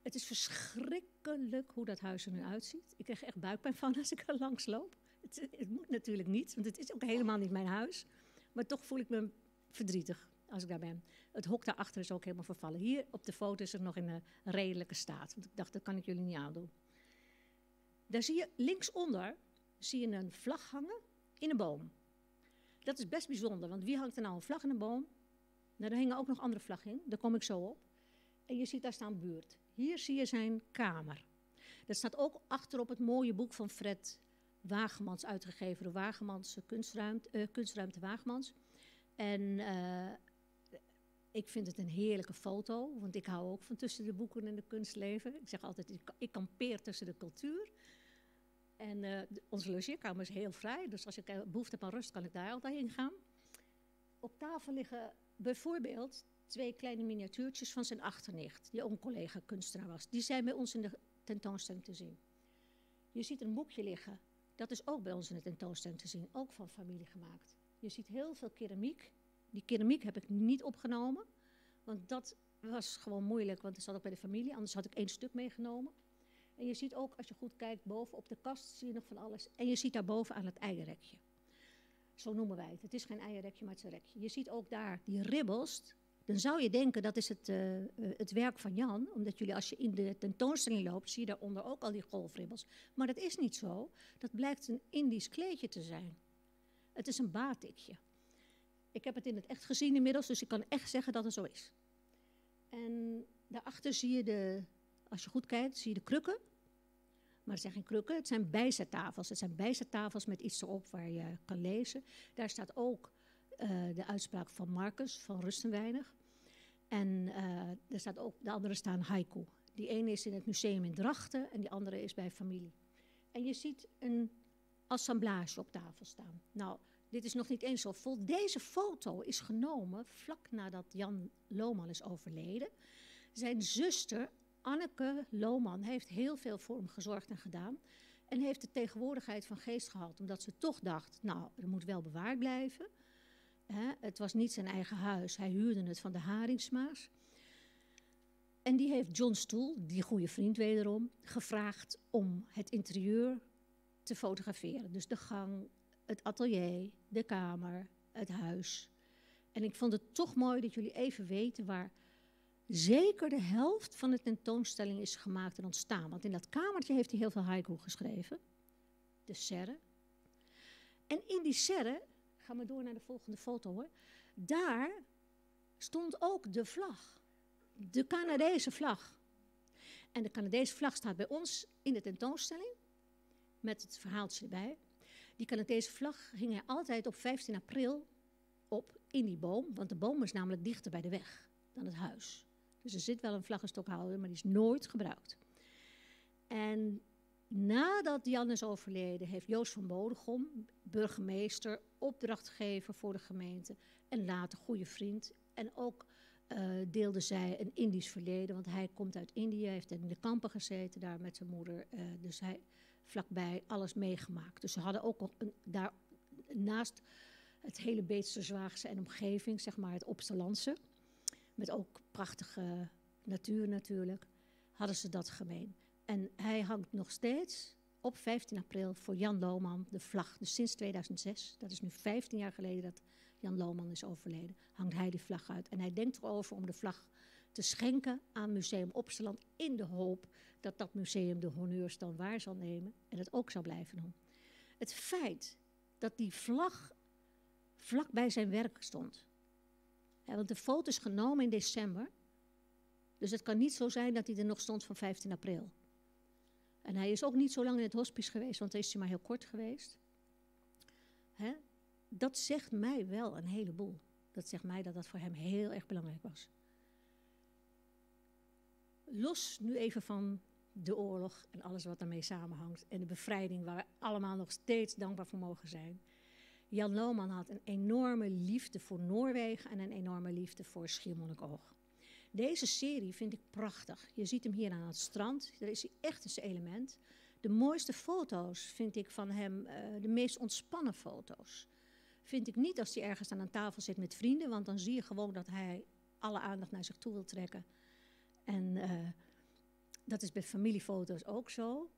Het is verschrikkelijk hoe dat huis er nu uitziet. Ik krijg echt buikpijn van als ik er langs loop. Het moet natuurlijk niet, want het is ook helemaal niet mijn huis. Maar toch voel ik me verdrietig als ik daar ben. Het hok daarachter is ook helemaal vervallen. Hier op de foto is het nog in een redelijke staat. Want ik dacht, dat kan ik jullie niet aandoen. Daar zie je linksonder een vlag hangen in een boom. Dat is best bijzonder, want wie hangt er nou een vlag in een boom? Nou, er hingen ook nog andere vlaggen in, daar kom ik zo op. En je ziet daar staan buurt. Hier zie je zijn kamer. Dat staat ook achterop het mooie boek van Fred Wagemans, uitgegeven door Wagemans, Kunstruimte Wagemans. En ik vind het een heerlijke foto, want ik hou ook van tussen de boeken en de kunst leven. Ik zeg altijd, ik kampeer tussen de cultuur. En onze logeerkamer is heel vrij, dus als ik behoefte heb aan rust, kan ik daar altijd heen gaan. Op tafel liggen bijvoorbeeld 2 kleine miniatuurtjes van zijn achternicht, die ook een collega kunstenaar was. Die zijn bij ons in de tentoonstelling te zien. Je ziet een boekje liggen, dat is ook bij ons in de tentoonstelling te zien, ook van familie gemaakt. Je ziet heel veel keramiek. Die keramiek heb ik niet opgenomen, want dat was gewoon moeilijk, want dat zat ook bij de familie, anders had ik 1 stuk meegenomen. En je ziet ook, als je goed kijkt, boven op de kast zie je nog van alles. En je ziet daarboven aan het eierrekje. Zo noemen wij het. Het is geen eierrekje, maar het is een rekje. Je ziet ook daar die ribbels. Dan zou je denken, dat is het werk van Jan. Omdat jullie, als je in de tentoonstelling loopt, zie je daaronder ook al die golfribbels. Maar dat is niet zo. Dat blijkt een Indisch kleedje te zijn. Het is een batikje. Ik heb het in het echt gezien inmiddels, dus ik kan echt zeggen dat het zo is. En daarachter zie je als je goed kijkt, zie je de krukken. Maar het zijn geen krukken, het zijn bijzettafels. Het zijn bijzettafels met iets erop waar je kan lezen. Daar staat ook de uitspraak van Marcus, van Rust en Weinig. En er staat ook, de andere staan haiku. Die ene is in het museum in Drachten en die andere is bij familie. En je ziet een assemblage op tafel staan. Nou, dit is nog niet eens zo vol. Deze foto is genomen vlak nadat Jan Lohman is overleden. Zijn zuster, Anneke Lohman, heeft heel veel voor hem gezorgd en gedaan. En heeft de tegenwoordigheid van geest gehad. Omdat ze toch dacht, nou, er moet wel bewaard blijven. Het was niet zijn eigen huis. Hij huurde het van de Haringsma's. En die heeft John Stoel, die goede vriend wederom, gevraagd om het interieur te fotograferen. Dus de gang, het atelier, de kamer, het huis. En ik vond het toch mooi dat jullie even weten waar zeker de helft van de tentoonstelling is gemaakt en ontstaan. Want in dat kamertje heeft hij heel veel haiku geschreven. De serre. En in die serre, gaan we door naar de volgende foto hoor. Daar stond ook de vlag. de Canadese vlag. En de Canadese vlag staat bij ons in de tentoonstelling, met het verhaaltje erbij. Die Canadese vlag hing hij altijd op 15 april op in die boom, want de boom is namelijk dichter bij de weg dan het huis. Dus er zit wel een vlaggenstokhouder, maar die is nooit gebruikt. En nadat Jan is overleden, heeft Joost van Bodegom, burgemeester, opdrachtgever voor de gemeente en later goede vriend. En ook deelde zij een Indisch verleden, want hij komt uit Indië, heeft in de kampen gezeten daar met zijn moeder. Dus hij vlakbij alles meegemaakt. Dus ze hadden ook daar naast het hele Beetse Zwaagse en omgeving, zeg maar het Opstelandse, met ook prachtige natuur natuurlijk, hadden ze dat gemeen. En hij hangt nog steeds op 15 april voor Jan Lohman de vlag. Dus sinds 2006, dat is nu 15 jaar geleden dat Jan Lohman is overleden, hangt hij die vlag uit. En hij denkt erover om de vlag te schenken aan Museum Opsteland in de hoop dat dat museum de honneurs dan waar zal nemen en het ook zal blijven doen. Het feit dat die vlag vlak bij zijn werk stond. Ja, want de foto is genomen in december. Dus het kan niet zo zijn dat hij er nog stond van 15 april. En hij is ook niet zo lang in het hospice geweest, want hij is maar heel kort geweest. Hè? Dat zegt mij wel een heleboel. Dat zegt mij dat dat voor hem heel erg belangrijk was. Los nu even van de oorlog en alles wat daarmee samenhangt. En de bevrijding waar we allemaal nog steeds dankbaar voor mogen zijn. Jan Lohman had een enorme liefde voor Noorwegen en een enorme liefde voor Schiermonnikoog. Deze serie vind ik prachtig. Je ziet hem hier aan het strand. Daar is hij echt in zijn element. De mooiste foto's vind ik van hem, de meest ontspannen foto's. Vind ik niet als hij ergens aan een tafel zit met vrienden, want dan zie je gewoon dat hij alle aandacht naar zich toe wil trekken. En dat is bij familiefoto's ook zo.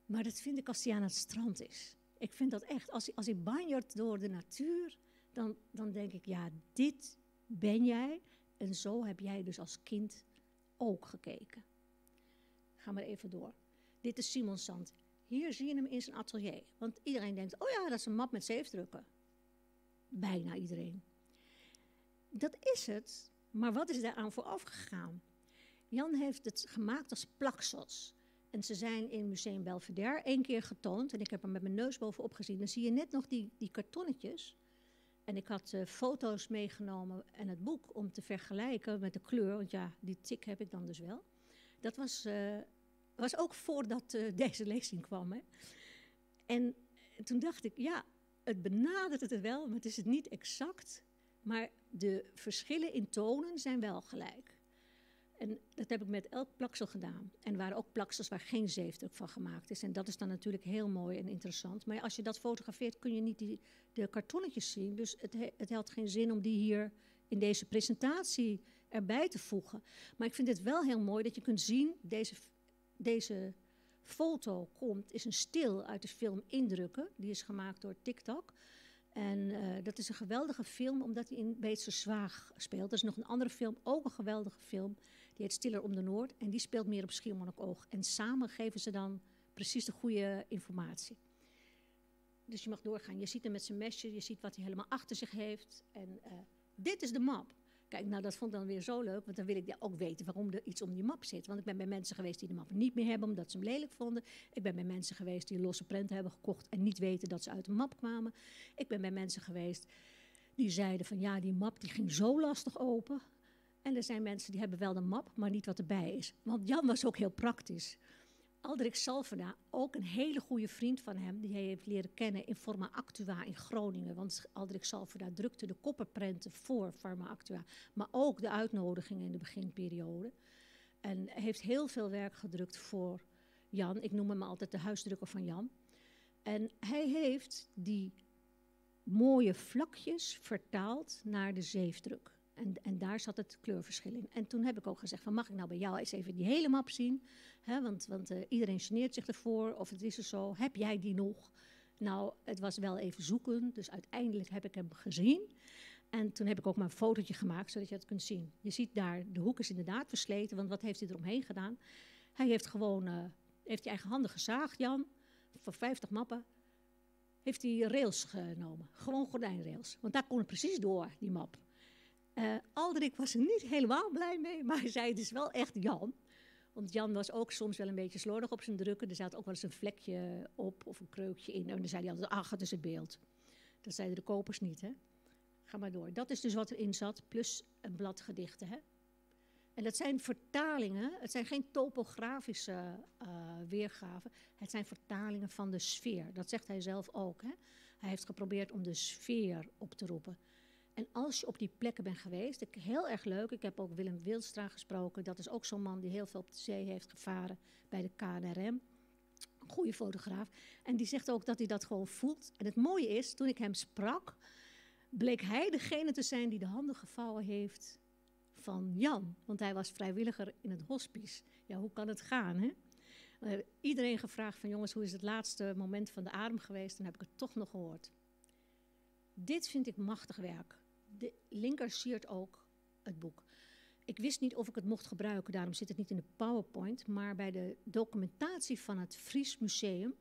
Maar dat vind ik als hij aan het strand is. Ik vind dat echt, als hij banjert door de natuur, dan denk ik, ja, dit ben jij. En zo heb jij dus als kind ook gekeken. Ga maar even door. Dit is Simon Sand. Hier zie je hem in zijn atelier. Want iedereen denkt, oh ja, dat is een map met zeefdrukken. Bijna iedereen. Dat is het, maar wat is daaraan vooraf gegaan? Jan heeft het gemaakt als plaksels. En ze zijn in Museum Belvedere 1 keer getoond. En ik heb er met mijn neus bovenop gezien. Dan zie je net nog die kartonnetjes. En ik had foto's meegenomen en het boek om te vergelijken met de kleur. Want ja, die tik heb ik dan dus wel. Dat was ook voordat deze lezing kwam. Hè. En toen dacht ik, ja, het benadert het wel, maar het is het niet exact. Maar de verschillen in tonen zijn wel gelijk. En dat heb ik met elk plaksel gedaan. En er waren ook plaksels waar geen zeefdruk van gemaakt is. En dat is dan natuurlijk heel mooi en interessant. Maar als je dat fotografeert kun je niet de kartonnetjes zien. Dus het had geen zin om die hier in deze presentatie erbij te voegen. Maar ik vind het wel heel mooi dat je kunt zien, deze foto is een stil uit de film Indrukken. Die is gemaakt door TikTok. En dat is een geweldige film, omdat hij in Beetse Zwaag speelt. Er is nog een andere film, ook een geweldige film. Die heet Stiller om de Noord. En die speelt meer op Schiermonnikoog. En samen geven ze dan precies de goede informatie. Dus je mag doorgaan. Je ziet hem met zijn mesje, je ziet wat hij helemaal achter zich heeft. En dit is de map. Kijk, nou dat vond ik dan weer zo leuk, want dan wil ik ook weten waarom er iets om die map zit. Want ik ben bij mensen geweest die de map niet meer hebben, omdat ze hem lelijk vonden. Ik ben bij mensen geweest die losse prenten hebben gekocht en niet weten dat ze uit de map kwamen. Ik ben bij mensen geweest die zeiden van ja, die map die ging zo lastig open. En er zijn mensen die hebben wel de map, maar niet wat erbij is. Want Jan was ook heel praktisch. Aldrik Salverda, ook een hele goede vriend van hem, die hij heeft leren kennen in Forma Actua in Groningen. Want Aldrik Salverda drukte de kopperprenten voor Forma Actua, maar ook de uitnodigingen in de beginperiode. En heeft heel veel werk gedrukt voor Jan. Ik noem hem altijd de huisdrukker van Jan. En hij heeft die mooie vlakjes vertaald naar de zeefdruk. En daar zat het kleurverschil in. En toen heb ik ook gezegd, van, mag ik nou bij jou eens even die hele map zien? Want iedereen geneert zich ervoor, of het is er zo. Heb jij die nog? Nou, het was wel even zoeken, dus uiteindelijk heb ik hem gezien. En toen heb ik ook maar een fotootje gemaakt, zodat je het kunt zien. Je ziet daar, de hoek is inderdaad versleten, want wat heeft hij eromheen gedaan? Hij heeft gewoon, heeft hij eigenhandig gezaagd, Jan, voor 50 mappen. Heeft hij rails genomen, gewoon gordijnrails. Want daar kon het precies door, die map. Alderik was er niet helemaal blij mee, maar hij zei het is wel echt Jan. Want Jan was ook soms wel een beetje slordig op zijn drukken. Er zat ook wel eens een vlekje op of een kreukje in. En dan zei hij altijd, ach, het is het beeld. Dat zeiden de kopers niet, hè. Ga maar door. Dat is dus wat erin zat, plus een blad gedichten, hè. En dat zijn vertalingen, het zijn geen topografische weergaven. Het zijn vertalingen van de sfeer. Dat zegt hij zelf ook, hè. Hij heeft geprobeerd om de sfeer op te roepen. En als je op die plekken bent geweest, heel erg leuk. Ik heb ook Willem Wildstra gesproken. Dat is ook zo'n man die heel veel op de zee heeft gevaren bij de KNRM. Een goede fotograaf. En die zegt ook dat hij dat gewoon voelt. En het mooie is, toen ik hem sprak, bleek hij degene te zijn die de handen gevouwen heeft van Jan. Want hij was vrijwilliger in het hospice. Ja, hoe kan het gaan, hè? Iedereen gevraagd van jongens, hoe is het laatste moment van de adem geweest? Dan heb ik het toch nog gehoord. Dit vind ik machtig werk. De linker siert ook het boek. Ik wist niet of ik het mocht gebruiken, daarom zit het niet in de PowerPoint. Maar bij de documentatie van het Fries Museum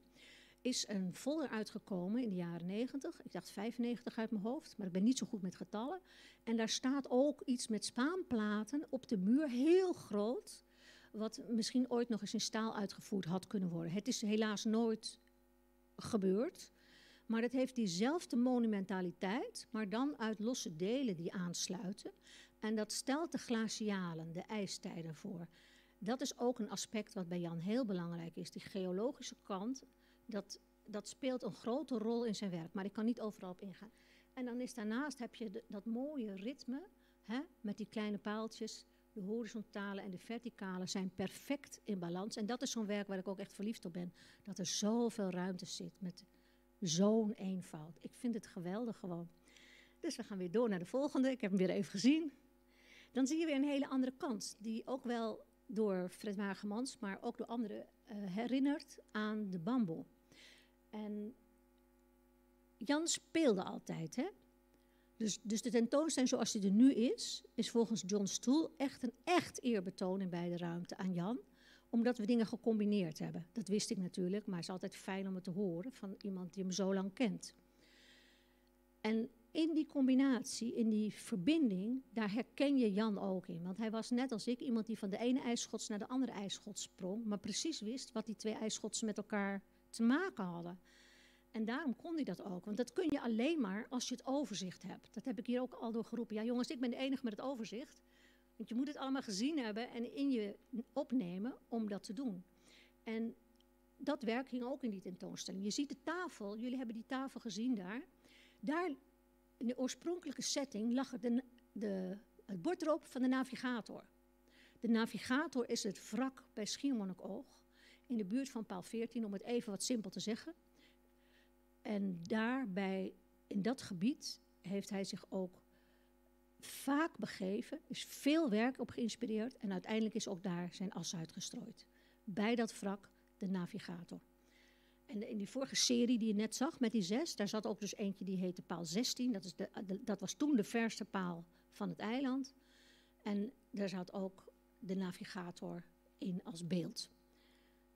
is een folder uitgekomen in de jaren 90. Ik dacht 95 uit mijn hoofd, maar ik ben niet zo goed met getallen. En daar staat ook iets met spaanplaten op de muur, heel groot. Wat misschien ooit nog eens in staal uitgevoerd had kunnen worden. Het is helaas nooit gebeurd. Maar dat heeft diezelfde monumentaliteit, maar dan uit losse delen die aansluiten. En dat stelt de glacialen, de ijstijden voor. Dat is ook een aspect wat bij Jan heel belangrijk is. Die geologische kant, dat speelt een grote rol in zijn werk. Maar ik kan niet overal op ingaan. En dan is daarnaast heb je dat mooie ritme, hè, met die kleine paaltjes. De horizontale en de verticale zijn perfect in balans. En dat is zo'n werk waar ik ook echt verliefd op ben. Dat er zoveel ruimte zit met zo'n eenvoud. Ik vind het geweldig gewoon. Dus we gaan weer door naar de volgende. Ik heb hem weer even gezien. Dan zie je weer een hele andere kant. Die ook wel door Fred Wagemans, maar ook door anderen herinnert aan de bamboe. En Jan speelde altijd, hè? Dus de tentoonstelling zoals die er nu is volgens John Stoel echt een echt eerbetoon in beide ruimte aan Jan. Omdat we dingen gecombineerd hebben. Dat wist ik natuurlijk, maar het is altijd fijn om het te horen van iemand die hem zo lang kent. En in die combinatie, in die verbinding, daar herken je Jan ook in. Want hij was net als ik iemand die van de ene ijsschots naar de andere ijsschots sprong, maar precies wist wat die twee ijsschotsen met elkaar te maken hadden. En daarom kon hij dat ook. Want dat kun je alleen maar als je het overzicht hebt. Dat heb ik hier ook al door geroepen. Ja jongens, ik ben de enige met het overzicht. Want je moet het allemaal gezien hebben en in je opnemen om dat te doen. En dat werk ging ook in die tentoonstelling. Je ziet de tafel, jullie hebben die tafel gezien daar. Daar, in de oorspronkelijke setting, lag het bord erop van de navigator. De navigator is het wrak bij Schiermonnikoog, in de buurt van paal 14, om het even wat simpel te zeggen. En daarbij, in dat gebied, heeft hij zich ook vaak begeven, is veel werk op geïnspireerd en uiteindelijk is ook daar zijn as uitgestrooid. Bij dat wrak, de navigator. En in die vorige serie die je net zag met die 6, daar zat ook dus eentje die heette paal 16. Dat was toen de verste paal van het eiland. En daar zat ook de navigator in als beeld.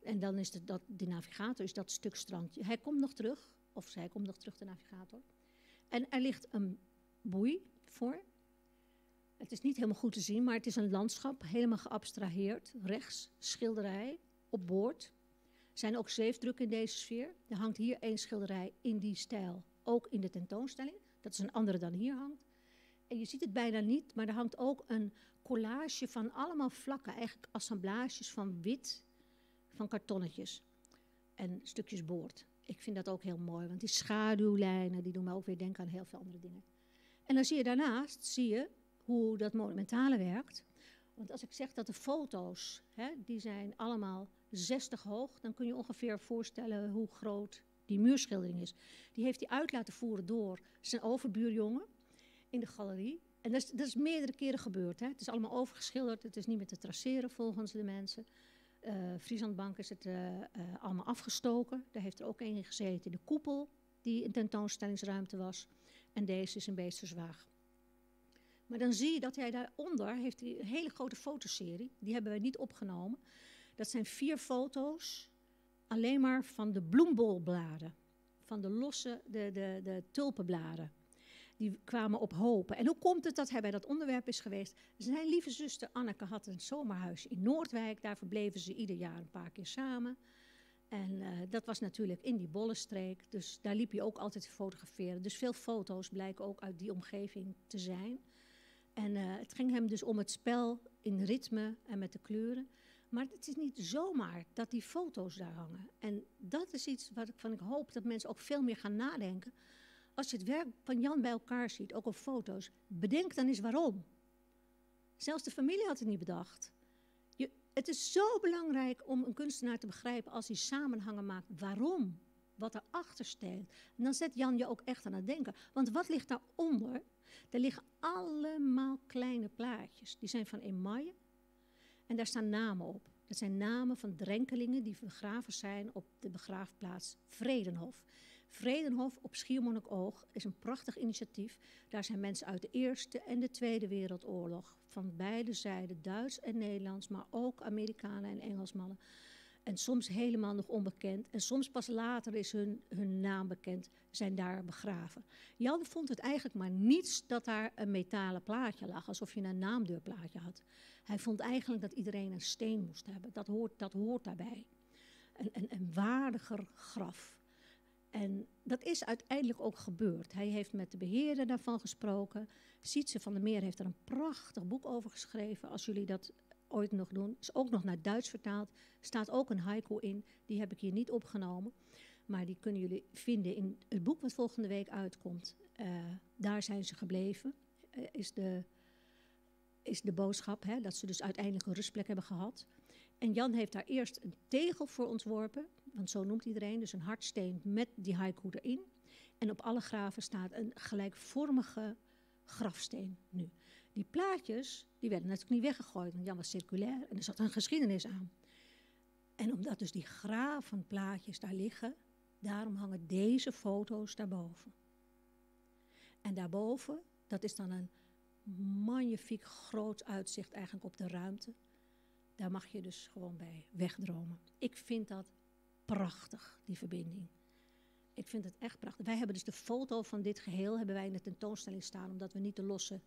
En dan is de navigator is dat stuk strand. Hij komt nog terug, of zij komt nog terug, de navigator. En er ligt een boei voor. Het is niet helemaal goed te zien, maar het is een landschap, helemaal geabstraheerd. Rechts, schilderij, op boord. Er zijn ook zeefdrukken in deze sfeer. Er hangt hier één schilderij in die stijl, ook in de tentoonstelling. Dat is een andere dan hier hangt. En je ziet het bijna niet, maar er hangt ook een collage van allemaal vlakken. Eigenlijk assemblages van wit, van kartonnetjes en stukjes boord. Ik vind dat ook heel mooi, want die schaduwlijnen die doen me ook weer denken aan heel veel andere dingen. En dan zie je daarnaast hoe dat monumentale werkt. Want als ik zeg dat de foto's, die zijn allemaal 60 hoog, dan kun je ongeveer voorstellen hoe groot die muurschildering is. Die heeft hij uit laten voeren door zijn overbuurjongen in de galerie. En dat is meerdere keren gebeurd. Het is allemaal overgeschilderd, het is niet meer te traceren volgens de mensen. Frieslandbank is het allemaal afgestoken. Daar heeft er ook een in gezeten, de koepel, die een tentoonstellingsruimte was. En deze is in Beesterswaag. Maar dan zie je dat hij daaronder heeft een hele grote fotoserie. Die hebben wij niet opgenomen. Dat zijn 4 foto's, alleen maar van de bloembolbladen. Van de losse, de tulpenbladen. die kwamen op hopen. En hoe komt het dat hij bij dat onderwerp is geweest? Zijn lieve zuster Anneke had een zomerhuis in Noordwijk. Daar verbleven ze ieder jaar een paar keer samen. En dat was natuurlijk in die Bollenstreek. Dus daar liep hij ook altijd te fotograferen. Dus veel foto's blijken ook uit die omgeving te zijn. En het ging hem dus om het spel in ritme en met de kleuren. Maar het is niet zomaar dat die foto's daar hangen. En dat is iets waarvan ik hoop dat mensen ook veel meer gaan nadenken. Als je het werk van Jan bij elkaar ziet, ook op foto's, bedenk dan eens waarom. Zelfs de familie had het niet bedacht. Het is zo belangrijk om een kunstenaar te begrijpen als hij samenhangen maakt. Waarom? Wat erachter steekt. En dan zet Jan je ook echt aan het denken. Want wat ligt daaronder? Er liggen allemaal kleine plaatjes. Die zijn van emaille. En daar staan namen op. Dat zijn namen van drenkelingen die begraven zijn op de begraafplaats Vredenhof. Vredenhof op Schiermonnikoog is een prachtig initiatief. Daar zijn mensen uit de Eerste en de Tweede Wereldoorlog van beide zijden, Duits en Nederlands, maar ook Amerikanen en Engelsmannen. En soms helemaal nog onbekend. En soms pas later is hun naam bekend, zijn daar begraven. Jan vond het eigenlijk maar niets dat daar een metalen plaatje lag, alsof je een naamdeurplaatje had. Hij vond eigenlijk dat iedereen een steen moest hebben. Dat hoort daarbij. Een waardiger graf. En dat is uiteindelijk ook gebeurd. Hij heeft met de beheerder daarvan gesproken. Sietse van der Meer heeft er een prachtig boek over geschreven. Als jullie dat ooit nog doen. Is ook nog naar het Duits vertaald. Staat ook een haiku in. Die heb ik hier niet opgenomen. Maar die kunnen jullie vinden in het boek wat volgende week uitkomt. Daar zijn ze gebleven. Is de boodschap. Hè, dat ze dus uiteindelijk een rustplek hebben gehad. En Jan heeft daar eerst een tegel voor ontworpen. Want zo noemt iedereen. Dus een hardsteen met die haiku erin. En op alle graven staat een gelijkvormige grafsteen nu. Die plaatjes, die werden natuurlijk niet weggegooid. Want Jan was circulair en er zat een geschiedenis aan. En omdat dus die gravenplaatjes daar liggen, daarom hangen deze foto's daarboven. En daarboven, dat is dan een magnifiek groot uitzicht eigenlijk op de ruimte. Daar mag je dus gewoon bij wegdromen. Ik vind dat prachtig, die verbinding. Ik vind het echt prachtig. Wij hebben dus de foto van dit geheel hebben wij in de tentoonstelling staan, omdat we niet de losse...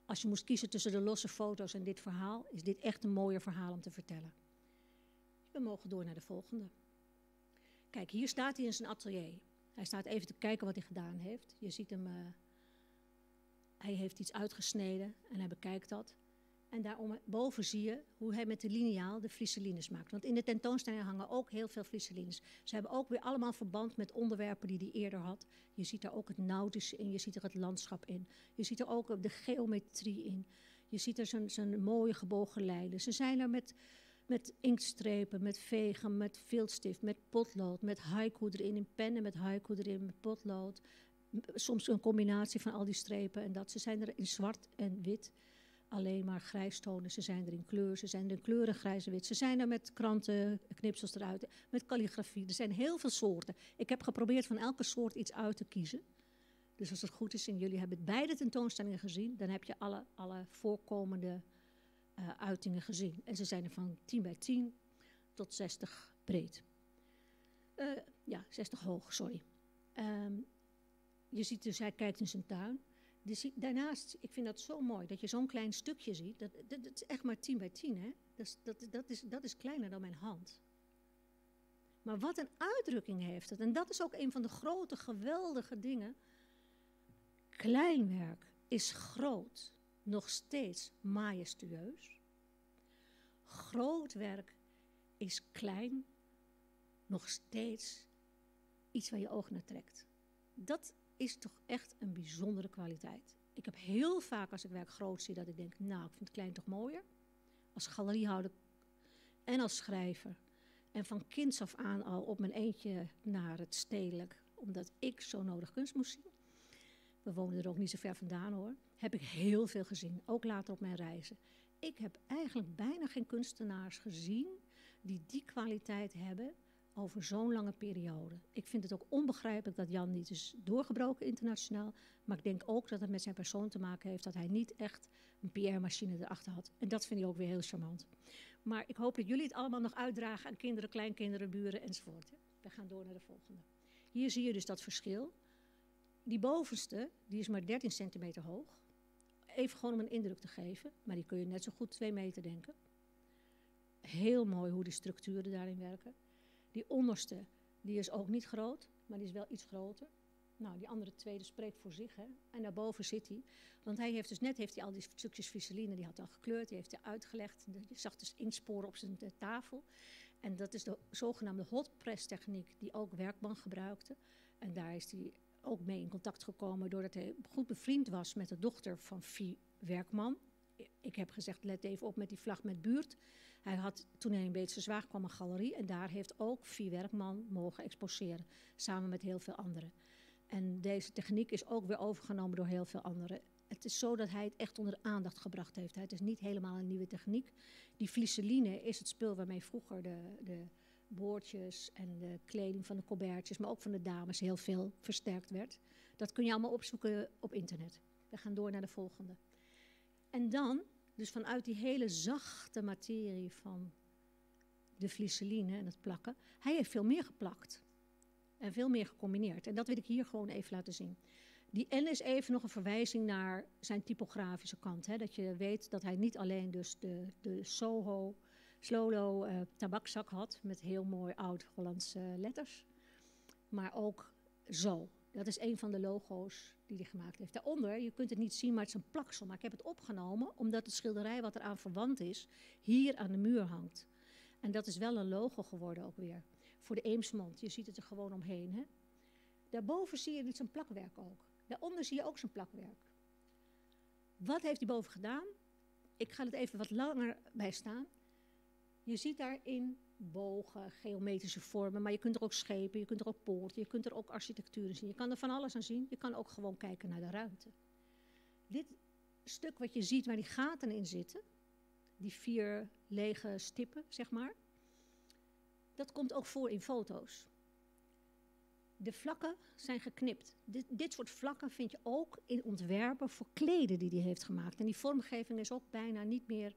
Als je moest kiezen tussen de losse foto's en dit verhaal, is dit echt een mooier verhaal om te vertellen. We mogen door naar de volgende. Kijk, hier staat hij in zijn atelier. Hij staat even te kijken wat hij gedaan heeft. Je ziet hem, hij heeft iets uitgesneden en hij bekijkt dat. En daarboven zie je hoe hij met de liniaal de frisselines maakt. Want in de tentoonstelling hangen ook heel veel frisselines. Ze hebben ook weer allemaal verband met onderwerpen die hij eerder had. Je ziet er ook het nautische in, je ziet er het landschap in. Je ziet er ook de geometrie in. Je ziet er zijn mooie gebogen lijnen. Ze zijn er met inktstrepen, met vegen, met viltstift, met potlood, met haiku erin, in pennen met haiku erin, met potlood. Soms een combinatie van al die strepen en dat. Ze zijn er in zwart en wit. Alleen maar grijstonen, ze zijn er in kleur, ze zijn er in kleuren grijs en wit. Ze zijn er met krantenknipsels eruit, met kalligrafie. Er zijn heel veel soorten. Ik heb geprobeerd van elke soort iets uit te kiezen. Dus als het goed is en jullie hebben beide tentoonstellingen gezien, dan heb je alle voorkomende uitingen gezien. En ze zijn er van 10 bij 10 tot 60 breed. 60 hoog, sorry. Je ziet dus, hij kijkt in zijn tuin. Daarnaast, ik vind dat zo mooi, dat je zo'n klein stukje ziet. Dat is echt maar 10 bij 10, hè? Dat is kleiner dan mijn hand. Maar wat een uitdrukking heeft het. En dat is ook een van de grote, geweldige dingen. Klein werk is groot, nog steeds majestueus. Groot werk is klein, nog steeds iets waar je oog naar trekt. Dat is toch echt een bijzondere kwaliteit. Ik heb heel vaak als ik werk groot zie dat ik denk, nou, ik vind het klein toch mooier. Als galeriehouder en als schrijver. En van kinds af aan al op mijn eentje naar het stedelijk, omdat ik zo nodig kunst moest zien. We woonden er ook niet zo ver vandaan hoor. Heb ik heel veel gezien, ook later op mijn reizen. Ik heb eigenlijk bijna geen kunstenaars gezien die die kwaliteit hebben over zo'n lange periode. Ik vind het ook onbegrijpelijk dat Jan niet is doorgebroken internationaal. Maar ik denk ook dat het met zijn persoon te maken heeft dat hij niet echt een PR-machine erachter had. En dat vind ik ook weer heel charmant. Maar ik hoop dat jullie het allemaal nog uitdragen aan kinderen, kleinkinderen, buren enzovoort. We gaan door naar de volgende. Hier zie je dus dat verschil. Die bovenste, die is maar 13 centimeter hoog. Even gewoon om een indruk te geven, maar die kun je net zo goed 2 meter denken. Heel mooi hoe die structuren daarin werken. Die onderste, die is ook niet groot, maar die is wel iets groter. Nou, die andere tweede spreekt voor zich, hè. En daarboven zit hij. Want hij heeft dus net al die stukjes viseline, die had al gekleurd, die heeft hij uitgelegd. Je zag dus inksporen op zijn tafel. En dat is de zogenaamde hot press techniek die ook Werkman gebruikte. En daar is hij ook mee in contact gekomen doordat hij goed bevriend was met de dochter van Vie Werkman. Ik heb gezegd, let even op met die vlag met buurt. Hij had, toen hij in Beetse Zwaag kwam, een galerie. En daar heeft ook Vie Werkman mogen exposeren. Samen met heel veel anderen. En deze techniek is ook weer overgenomen door heel veel anderen. Het is zo dat hij het echt onder de aandacht gebracht heeft. Het is niet helemaal een nieuwe techniek. Die vliseline is het spul waarmee vroeger de boordjes en de kleding van de colbertjes, maar ook van de dames, heel veel versterkt werd. Dat kun je allemaal opzoeken op internet. We gaan door naar de volgende. En dan, dus vanuit die hele zachte materie van de vliseline en het plakken, hij heeft veel meer geplakt. En veel meer gecombineerd. En dat wil ik hier gewoon even laten zien. Die N is even nog een verwijzing naar zijn typografische kant. Hè? Dat je weet dat hij niet alleen dus de Slolo tabakzak had met heel mooi oud-Hollandse letters. Maar ook zo. Dat is een van de logo's die hij gemaakt heeft. Daaronder, je kunt het niet zien, maar het is een plaksel. Maar ik heb het opgenomen omdat het schilderij wat eraan verwant is, hier aan de muur hangt. En dat is wel een logo geworden ook weer. Voor de Eemsmond. Je ziet het er gewoon omheen. Hè? Daarboven zie je dit zijn plakwerk ook. Daaronder zie je ook zijn plakwerk. Wat heeft hij boven gedaan? Ik ga het even wat langer bij staan. Je ziet daarin bogen, geometrische vormen, maar je kunt er ook schepen, je kunt er ook poorten, je kunt er ook architectuur zien. Je kan er van alles aan zien. Je kan ook gewoon kijken naar de ruimte. Dit stuk wat je ziet waar die gaten in zitten, die 4 lege stippen, zeg maar, dat komt ook voor in foto's. De vlakken zijn geknipt. Dit soort vlakken vind je ook in ontwerpen voor kleden die hij heeft gemaakt. En die vormgeving is ook bijna niet meer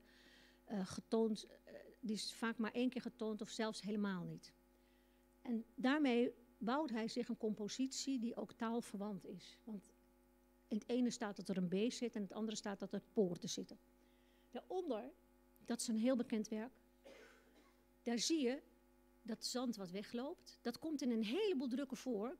getoond. Die is vaak maar 1 keer getoond of zelfs helemaal niet. En daarmee bouwt hij zich een compositie die ook taalverwant is. Want in het ene staat dat er een B zit en in het andere staat dat er poorten zitten. Daaronder, dat is een heel bekend werk, daar zie je dat zand wat wegloopt. Dat komt in een heleboel drukken voor.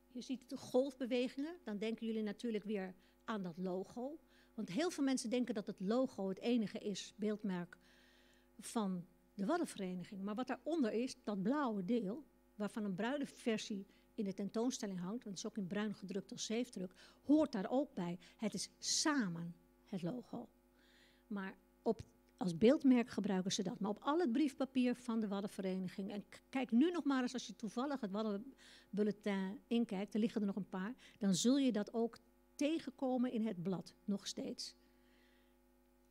Je ziet de golfbewegingen. Dan denken jullie natuurlijk weer aan dat logo. Want heel veel mensen denken dat het logo het enige is, beeldmerk van de Waddenvereniging. Maar wat daaronder is, dat blauwe deel, waarvan een bruine versie in de tentoonstelling hangt, want het is ook in bruin gedrukt als zeefdruk, hoort daar ook bij. Het is samen het logo. Maar als beeldmerk gebruiken ze dat. Maar op al het briefpapier van de Waddenvereniging. En kijk nu nog maar eens, als je toevallig het Waddenbulletin inkijkt, er liggen er nog een paar, dan zul je dat ook tegenkomen in het blad, nog steeds.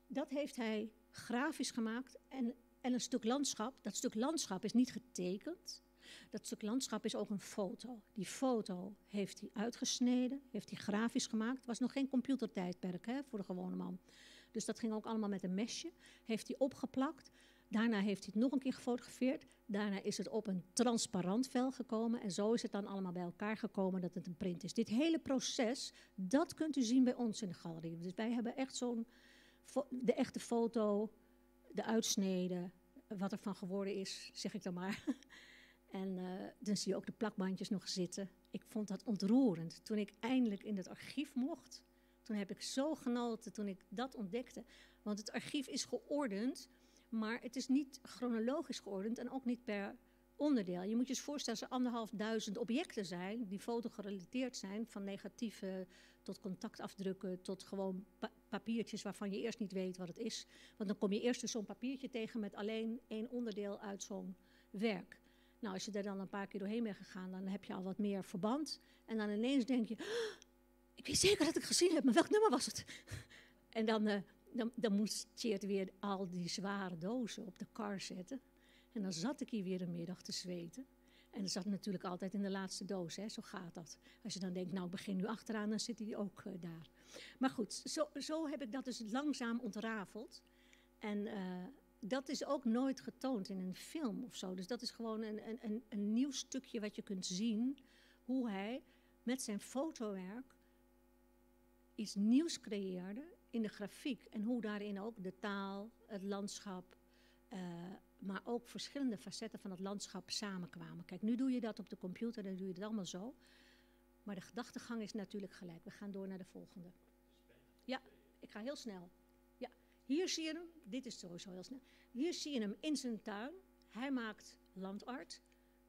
Dat heeft hij grafisch gemaakt en een stuk landschap. Dat stuk landschap is niet getekend. Dat stuk landschap is ook een foto. Die foto heeft hij uitgesneden, heeft hij grafisch gemaakt. Het was nog geen computertijdperk, hè, voor de gewone man. Dus dat ging ook allemaal met een mesje. Heeft hij opgeplakt. Daarna heeft hij het nog een keer gefotografeerd. Daarna is het op een transparant vel gekomen. En zo is het dan allemaal bij elkaar gekomen dat het een print is. Dit hele proces, dat kunt u zien bij ons in de galerie. Dus wij hebben echt de echte foto, de uitsnede, wat er van geworden is, zeg ik dan maar. En dan zie je ook de plakbandjes nog zitten. Ik vond dat ontroerend. Toen ik eindelijk in het archief mocht, toen heb ik zo genoten toen ik dat ontdekte. Want het archief is geordend, maar het is niet chronologisch geordend en ook niet per onderdeel. Je moet je eens voorstellen dat er 1500 objecten zijn die fotogerelateerd zijn, van negatieven tot contactafdrukken tot gewoon papiertjes waarvan je eerst niet weet wat het is. Want dan kom je eerst dus zo'n papiertje tegen met alleen 1 onderdeel uit zo'n werk. Nou, als je daar dan een paar keer doorheen bent gegaan, dan heb je al wat meer verband. En dan ineens denk je, ik weet zeker dat ik gezien heb, maar welk nummer was het? En dan moest Tjeerd weer al die zware dozen op de kar zetten. En dan zat ik hier weer een middag te zweten. En dat zat natuurlijk altijd in de laatste doos, hè? Zo gaat dat. Als je dan denkt, nou ik begin nu achteraan, dan zit hij ook daar. Maar goed, zo heb ik dat dus langzaam ontrafeld. En dat is ook nooit getoond in een film of zo. Dus dat is gewoon een nieuw stukje wat je kunt zien, hoe hij met zijn fotowerk iets nieuws creëerde in de grafiek. En hoe daarin ook de taal, het landschap, maar ook verschillende facetten van het landschap samenkwamen. Kijk, nu doe je dat op de computer, dan doe je het allemaal zo. Maar de gedachtegang is natuurlijk gelijk. We gaan door naar de volgende. Ja, ik ga heel snel. Ja, hier zie je hem, dit is sowieso heel snel. Hier zie je hem in zijn tuin. Hij maakt landart.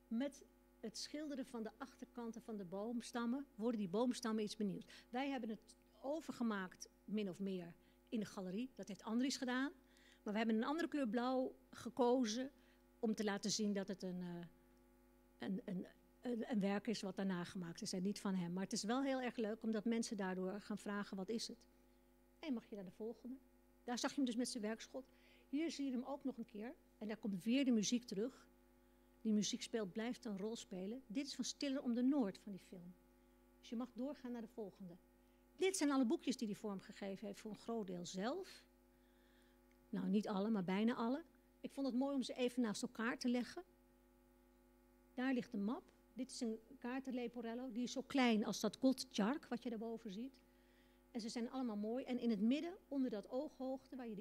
Met het schilderen van de achterkanten van de boomstammen worden die boomstammen iets benieuwd. Wij hebben het overgemaakt, min of meer, in de galerie. Dat heeft Andries gedaan. Maar we hebben een andere kleur blauw gekozen om te laten zien dat het een werk is wat daarna gemaakt is en niet van hem. Maar het is wel heel erg leuk omdat mensen daardoor gaan vragen wat is het. En mag je naar de volgende. Daar zag je hem dus met zijn werkschot. Hier zie je hem ook nog een keer. En daar komt weer de muziek terug. Die muziek speelt, blijft een rol spelen. Dit is van Stiller om de Noord van die film. Dus je mag doorgaan naar de volgende. Dit zijn alle boekjes die hij vormgegeven heeft voor een groot deel zelf. Nou, niet alle, maar bijna alle. Ik vond het mooi om ze even naast elkaar te leggen. Daar ligt een map. Dit is een kaartenleporello. Die is zo klein als dat Gottjark, wat je daarboven ziet. En ze zijn allemaal mooi. En in het midden, onder dat ooghoogte, waar je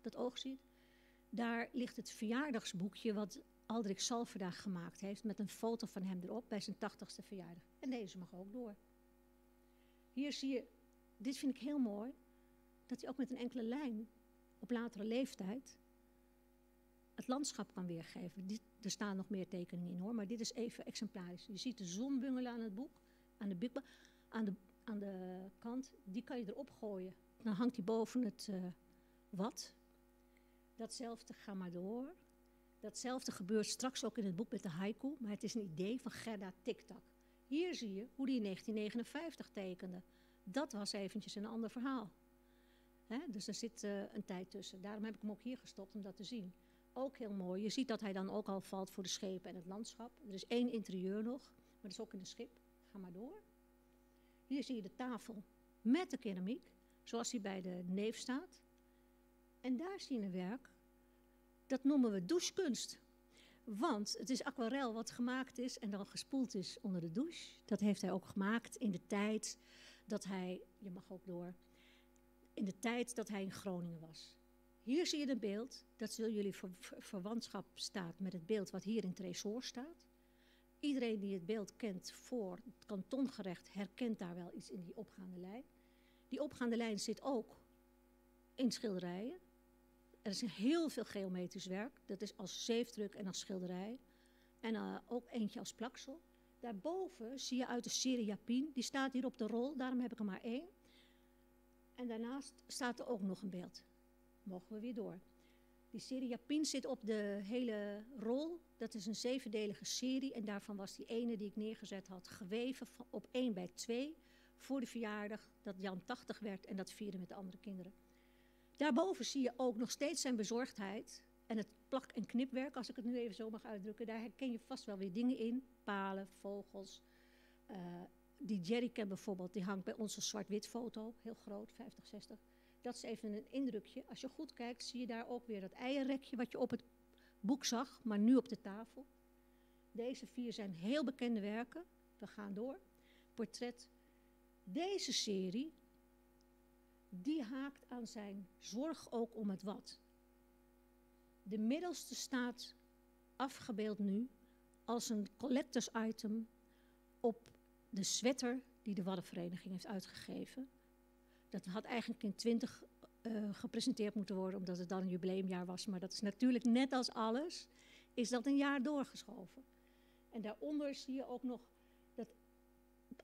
dat oog ziet, daar ligt het verjaardagsboekje wat Aldrik Salverdag gemaakt heeft, met een foto van hem erop bij zijn 80ste verjaardag. En deze mag ook door. Hier zie je, dit vind ik heel mooi, dat hij ook met een enkele lijn op latere leeftijd het landschap kan weergeven. Er staan nog meer tekeningen in hoor, maar dit is even exemplarisch. Je ziet de zon bungelen aan het boek, aan de kant, die kan je erop gooien. Dan hangt hij boven het wat. Datzelfde, ga maar door. Datzelfde gebeurt straks ook in het boek met de haiku, maar het is een idee van Gerda Tiktak. Hier zie je hoe die in 1959 tekende. Dat was eventjes een ander verhaal. Dus er zit een tijd tussen. Daarom heb ik hem ook hier gestopt om dat te zien. Ook heel mooi. Je ziet dat hij dan ook al valt voor de schepen en het landschap. Er is 1 interieur nog, maar dat is ook in een schip. Ga maar door. Hier zie je de tafel met de keramiek, zoals die bij de neef staat. En daar zie je een werk, dat noemen we douchekunst. Want het is aquarel wat gemaakt is en dan gespoeld is onder de douche. Dat heeft hij ook gemaakt in de tijd dat hij, je mag ook door, in de tijd dat hij in Groningen was. Hier zie je een beeld, dat zullen jullie verwantschap staat met het beeld wat hier in Tresor staat. Iedereen die het beeld kent voor het kantongerecht herkent daar wel iets in die opgaande lijn. Die opgaande lijn zit ook in schilderijen. Er is heel veel geometrisch werk. Dat is als zeefdruk en als schilderij. En ook eentje als plaksel. Daarboven zie je uit de serie Japin. Die staat hier op de rol, daarom heb ik er maar 1. En daarnaast staat er ook nog een beeld. Mogen we weer door. Die serie Japin zit op de hele rol. Dat is een 7-delige serie. En daarvan was die ene die ik neergezet had geweven op 1/2 voor de verjaardag. Dat Jan 80 werd en dat vierde met de andere kinderen. Daarboven zie je ook nog steeds zijn bezorgdheid. En het plak- en knipwerk, als ik het nu even zo mag uitdrukken. Daar herken je vast wel weer dingen in. Palen, vogels. Die jerrycan bijvoorbeeld, die hangt bij ons als zwart-wit foto. Heel groot, 50, 60. Dat is even een indrukje. Als je goed kijkt, zie je daar ook weer dat eierrekje wat je op het boek zag, maar nu op de tafel. Deze 4 zijn heel bekende werken. We gaan door. Portret. Deze serie, die haakt aan zijn zorg ook om het wat. De middelste staat afgebeeld nu als een collectors item op de sweater die de Waddenvereniging heeft uitgegeven. Dat had eigenlijk in 20 gepresenteerd moeten worden, omdat het dan een jubileumjaar was. Maar dat is natuurlijk net als alles, is dat een jaar doorgeschoven. En daaronder zie je ook nog dat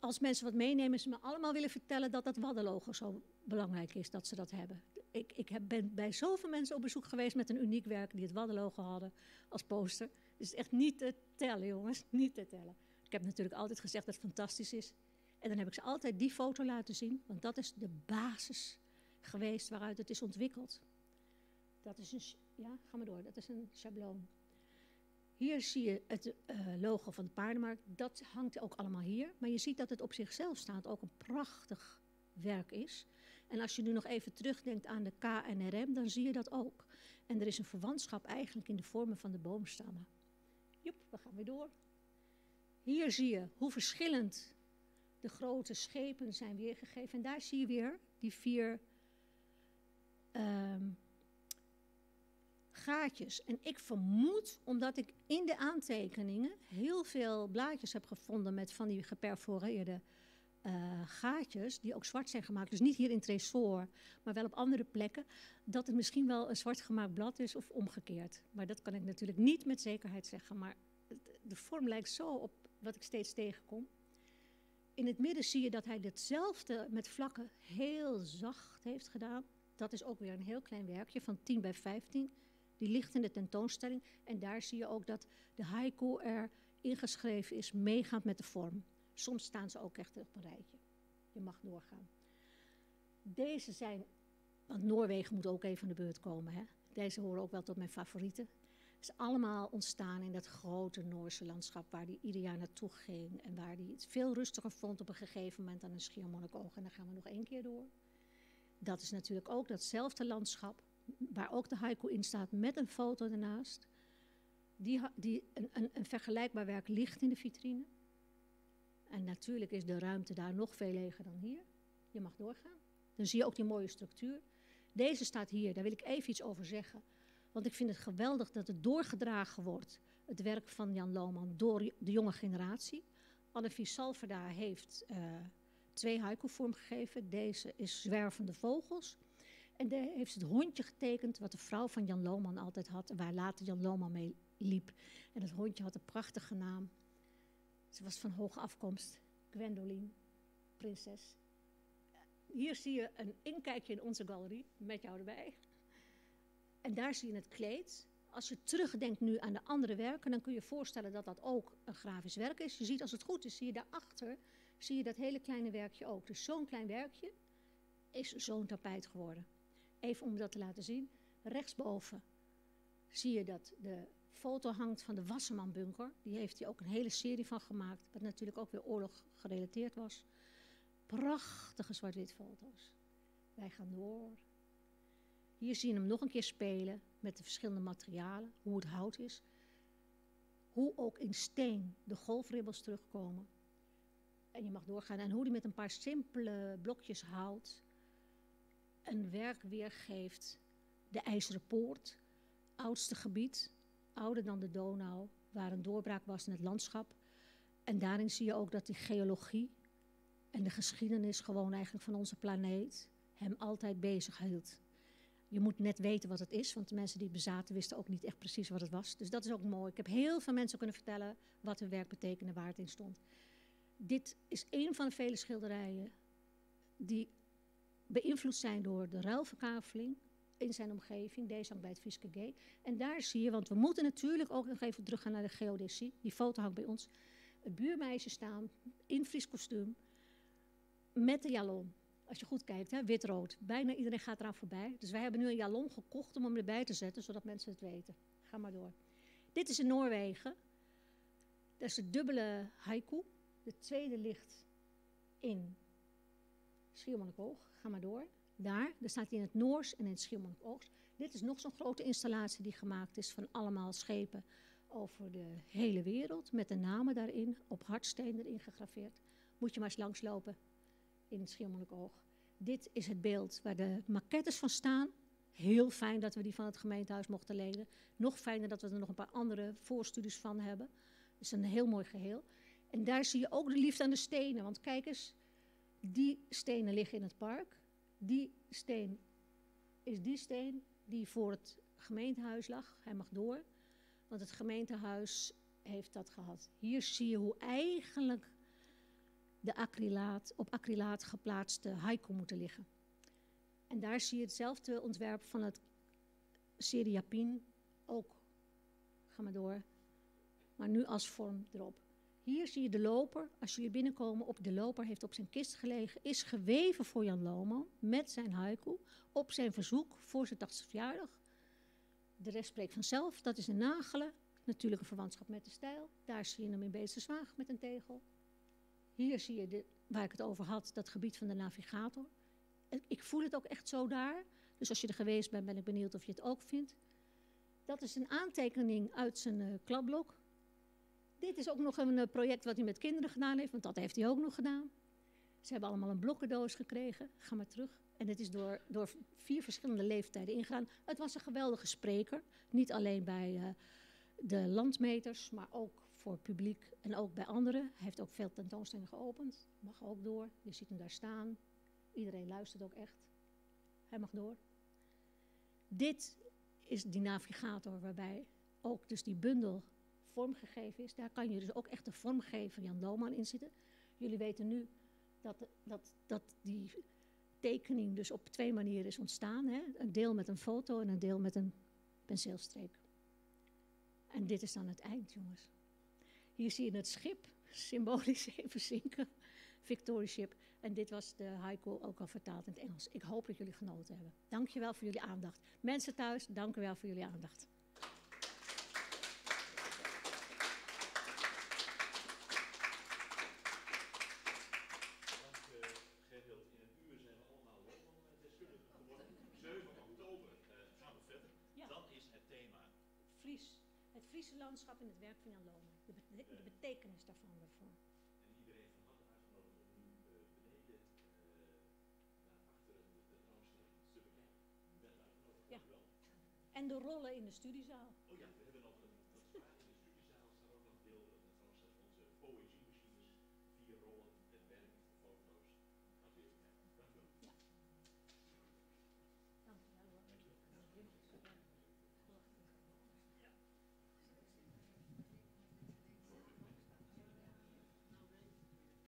als mensen wat meenemen, ze me allemaal willen vertellen dat dat Waddenlogo zo belangrijk is, dat ze dat hebben. Ik ben bij zoveel mensen op bezoek geweest met een uniek werk die het Waddenlogo hadden als poster. Dus het is echt niet te tellen, jongens, niet te tellen. Ik heb natuurlijk altijd gezegd dat het fantastisch is. En dan heb ik ze altijd die foto laten zien, want dat is de basis geweest waaruit het is ontwikkeld. Dat is ga maar door, dat is een schabloon. Hier zie je het logo van de paardenmarkt, dat hangt ook allemaal hier. Maar je ziet dat het op zichzelf staand ook een prachtig werk is. En als je nu nog even terugdenkt aan de KNRM, dan zie je dat ook. En er is een verwantschap eigenlijk in de vormen van de boomstammen. Joep, we gaan weer door. Hier zie je hoe verschillend De grote schepen zijn weergegeven. En daar zie je weer die 4 gaatjes. En ik vermoed, omdat ik in de aantekeningen heel veel blaadjes heb gevonden met van die geperforeerde gaatjes, die ook zwart zijn gemaakt. Dus niet hier in Tresor, maar wel op andere plekken, dat het misschien wel een zwart gemaakt blad is of omgekeerd. Maar dat kan ik natuurlijk niet met zekerheid zeggen. Maar de vorm lijkt zo op wat ik steeds tegenkom. In het midden zie je dat hij ditzelfde met vlakken heel zacht heeft gedaan. Dat is ook weer een heel klein werkje van 10 bij 15. Die ligt in de tentoonstelling. En daar zie je ook dat de haiku er ingeschreven is, meegaand met de vorm. Soms staan ze ook echt op een rijtje. Je mag doorgaan. Deze zijn, want Noorwegen moet ook even aan de beurt komen. Hè? Deze horen ook wel tot mijn favorieten. Het is allemaal ontstaan in dat grote Noorse landschap waar hij ieder jaar naartoe ging. En waar hij het veel rustiger vond op een gegeven moment dan een Schiermonnikoog. En dan gaan we nog 1 keer door. Dat is natuurlijk ook datzelfde landschap waar ook de haiku in staat met een foto ernaast. Een vergelijkbaar werk ligt in de vitrine. En natuurlijk is de ruimte daar nog veel leger dan hier. Je mag doorgaan. Dan zie je ook die mooie structuur. Deze staat hier, daar wil ik even iets over zeggen. Want ik vind het geweldig dat het doorgedragen wordt, het werk van Jan Lohman, door de jonge generatie. Anne-Vie Salverda heeft 2 haiku vormgegeven. Deze is Zwervende Vogels. En daar heeft ze het hondje getekend wat de vrouw van Jan Lohman altijd had. En waar later Jan Lohman mee liep. En het hondje had een prachtige naam. Ze was van hoge afkomst. Gwendoline, prinses. Hier zie je een inkijkje in onze galerie, met jou erbij. En daar zie je het kleed. Als je terugdenkt nu aan de andere werken, dan kun je je voorstellen dat dat ook een grafisch werk is. Je ziet, als het goed is, zie je daarachter, zie je dat hele kleine werkje ook. Dus zo'n klein werkje is zo'n tapijt geworden. Even om dat te laten zien. Rechtsboven zie je dat de foto hangt van de Wassermanbunker. Die heeft hij ook een hele serie van gemaakt, wat natuurlijk ook weer oorlog gerelateerd was. Prachtige zwart-wit foto's. Wij gaan door. Hier zie je hem nog een keer spelen met de verschillende materialen, hoe het hout is. Hoe ook in steen de golfribbels terugkomen. En je mag doorgaan. En hoe hij met een paar simpele blokjes hout een werk weergeeft. De IJzeren Poort, oudste gebied, ouder dan de Donau, waar een doorbraak was in het landschap. En daarin zie je ook dat die geologie en de geschiedenis gewoon eigenlijk van onze planeet hem altijd bezig hield. Je moet net weten wat het is, want de mensen die het bezaten wisten ook niet echt precies wat het was. Dus dat is ook mooi. Ik heb heel veel mensen kunnen vertellen wat hun werk betekende, waar het in stond. Dit is een van de vele schilderijen die beïnvloed zijn door de ruilverkaveling in zijn omgeving. Deze hangt bij het Fiske. En daar zie je, want we moeten natuurlijk ook nog even teruggaan naar de geodesy. Die foto hangt bij ons. Het buurmeisje staan in Fries kostuum met de jalon. Als je goed kijkt, wit-rood. Bijna iedereen gaat eraan voorbij. Dus wij hebben nu een jalon gekocht om hem erbij te zetten, zodat mensen het weten. Ga maar door. Dit is in Noorwegen. Dat is de dubbele haiku. De tweede ligt in Schiermonnikoog. Ga maar door. Daar staat hij in het Noors en in het Schiermonnikoog. Dit is nog zo'n grote installatie die gemaakt is van allemaal schepen over de hele wereld. Met de namen daarin, op hardsteen erin gegraveerd. Moet je maar eens langslopen in het Schiermonnikoog. Dit is het beeld waar de maquettes van staan. Heel fijn dat we die van het gemeentehuis mochten lenen. Nog fijner dat we er nog een paar andere voorstudies van hebben. Het is een heel mooi geheel. En daar zie je ook de liefde aan de stenen. Want kijk eens, die stenen liggen in het park. Die steen is die steen die voor het gemeentehuis lag. Hij mag door, want het gemeentehuis heeft dat gehad. Hier zie je hoe eigenlijk de op acrylaat geplaatste haiku moeten liggen. En daar zie je hetzelfde ontwerp van het serie Japin ook. Ga maar door. Maar nu als vorm erop. Hier zie je de loper. Als jullie binnenkomen, op de loper heeft op zijn kist gelegen. Is geweven voor Jan Lohman met zijn haiku. Op zijn verzoek voor zijn 80ste verjaardag. De rest spreekt vanzelf. Dat is een Nagelen. Natuurlijk een verwantschap met de stijl. Daar zie je hem in Beetse Zwaag met een tegel. Hier zie je, waar ik het over had, dat gebied van de navigator. Ik voel het ook echt zo daar. Dus als je er geweest bent, ben ik benieuwd of je het ook vindt. Dat is een aantekening uit zijn kladblok. Dit is ook nog een project wat hij met kinderen gedaan heeft, want dat heeft hij ook nog gedaan. Ze hebben allemaal een blokkendoos gekregen. Ga maar terug. En het is door 4 verschillende leeftijden ingegaan. Het was een geweldige spreker. Niet alleen bij de landmeters, maar ook voor het publiek en ook bij anderen. Hij heeft ook veel tentoonstellingen geopend. Mag ook door. Je ziet hem daar staan. Iedereen luistert ook echt. Hij mag door. Dit is die navigator waarbij ook dus die bundel vormgegeven is. Daar kan je dus ook echt de vormgever Jan Lohman in zitten. Jullie weten nu dat die tekening dus op 2 manieren is ontstaan. Hè? Een deel met een foto en een deel met een penseelstreek. En dit is dan het eind, jongens. Hier zie je het schip, symbolisch even zinken. Victory Ship. En dit was de haiku ook al vertaald in het Engels. Ik hoop dat jullie genoten hebben. Dank je wel voor jullie aandacht. Mensen thuis, dank u wel voor jullie aandacht. Het Friese landschap in het werk van Jan Lohman. De betekenis daarvan ervoor. En iedereen van harte uitgenodigd om nu beneden naar achteren de tentoonstelling te bekijken. U bent uitgenodigd. Ja. En de rollen in de studiezaal. Oh ja.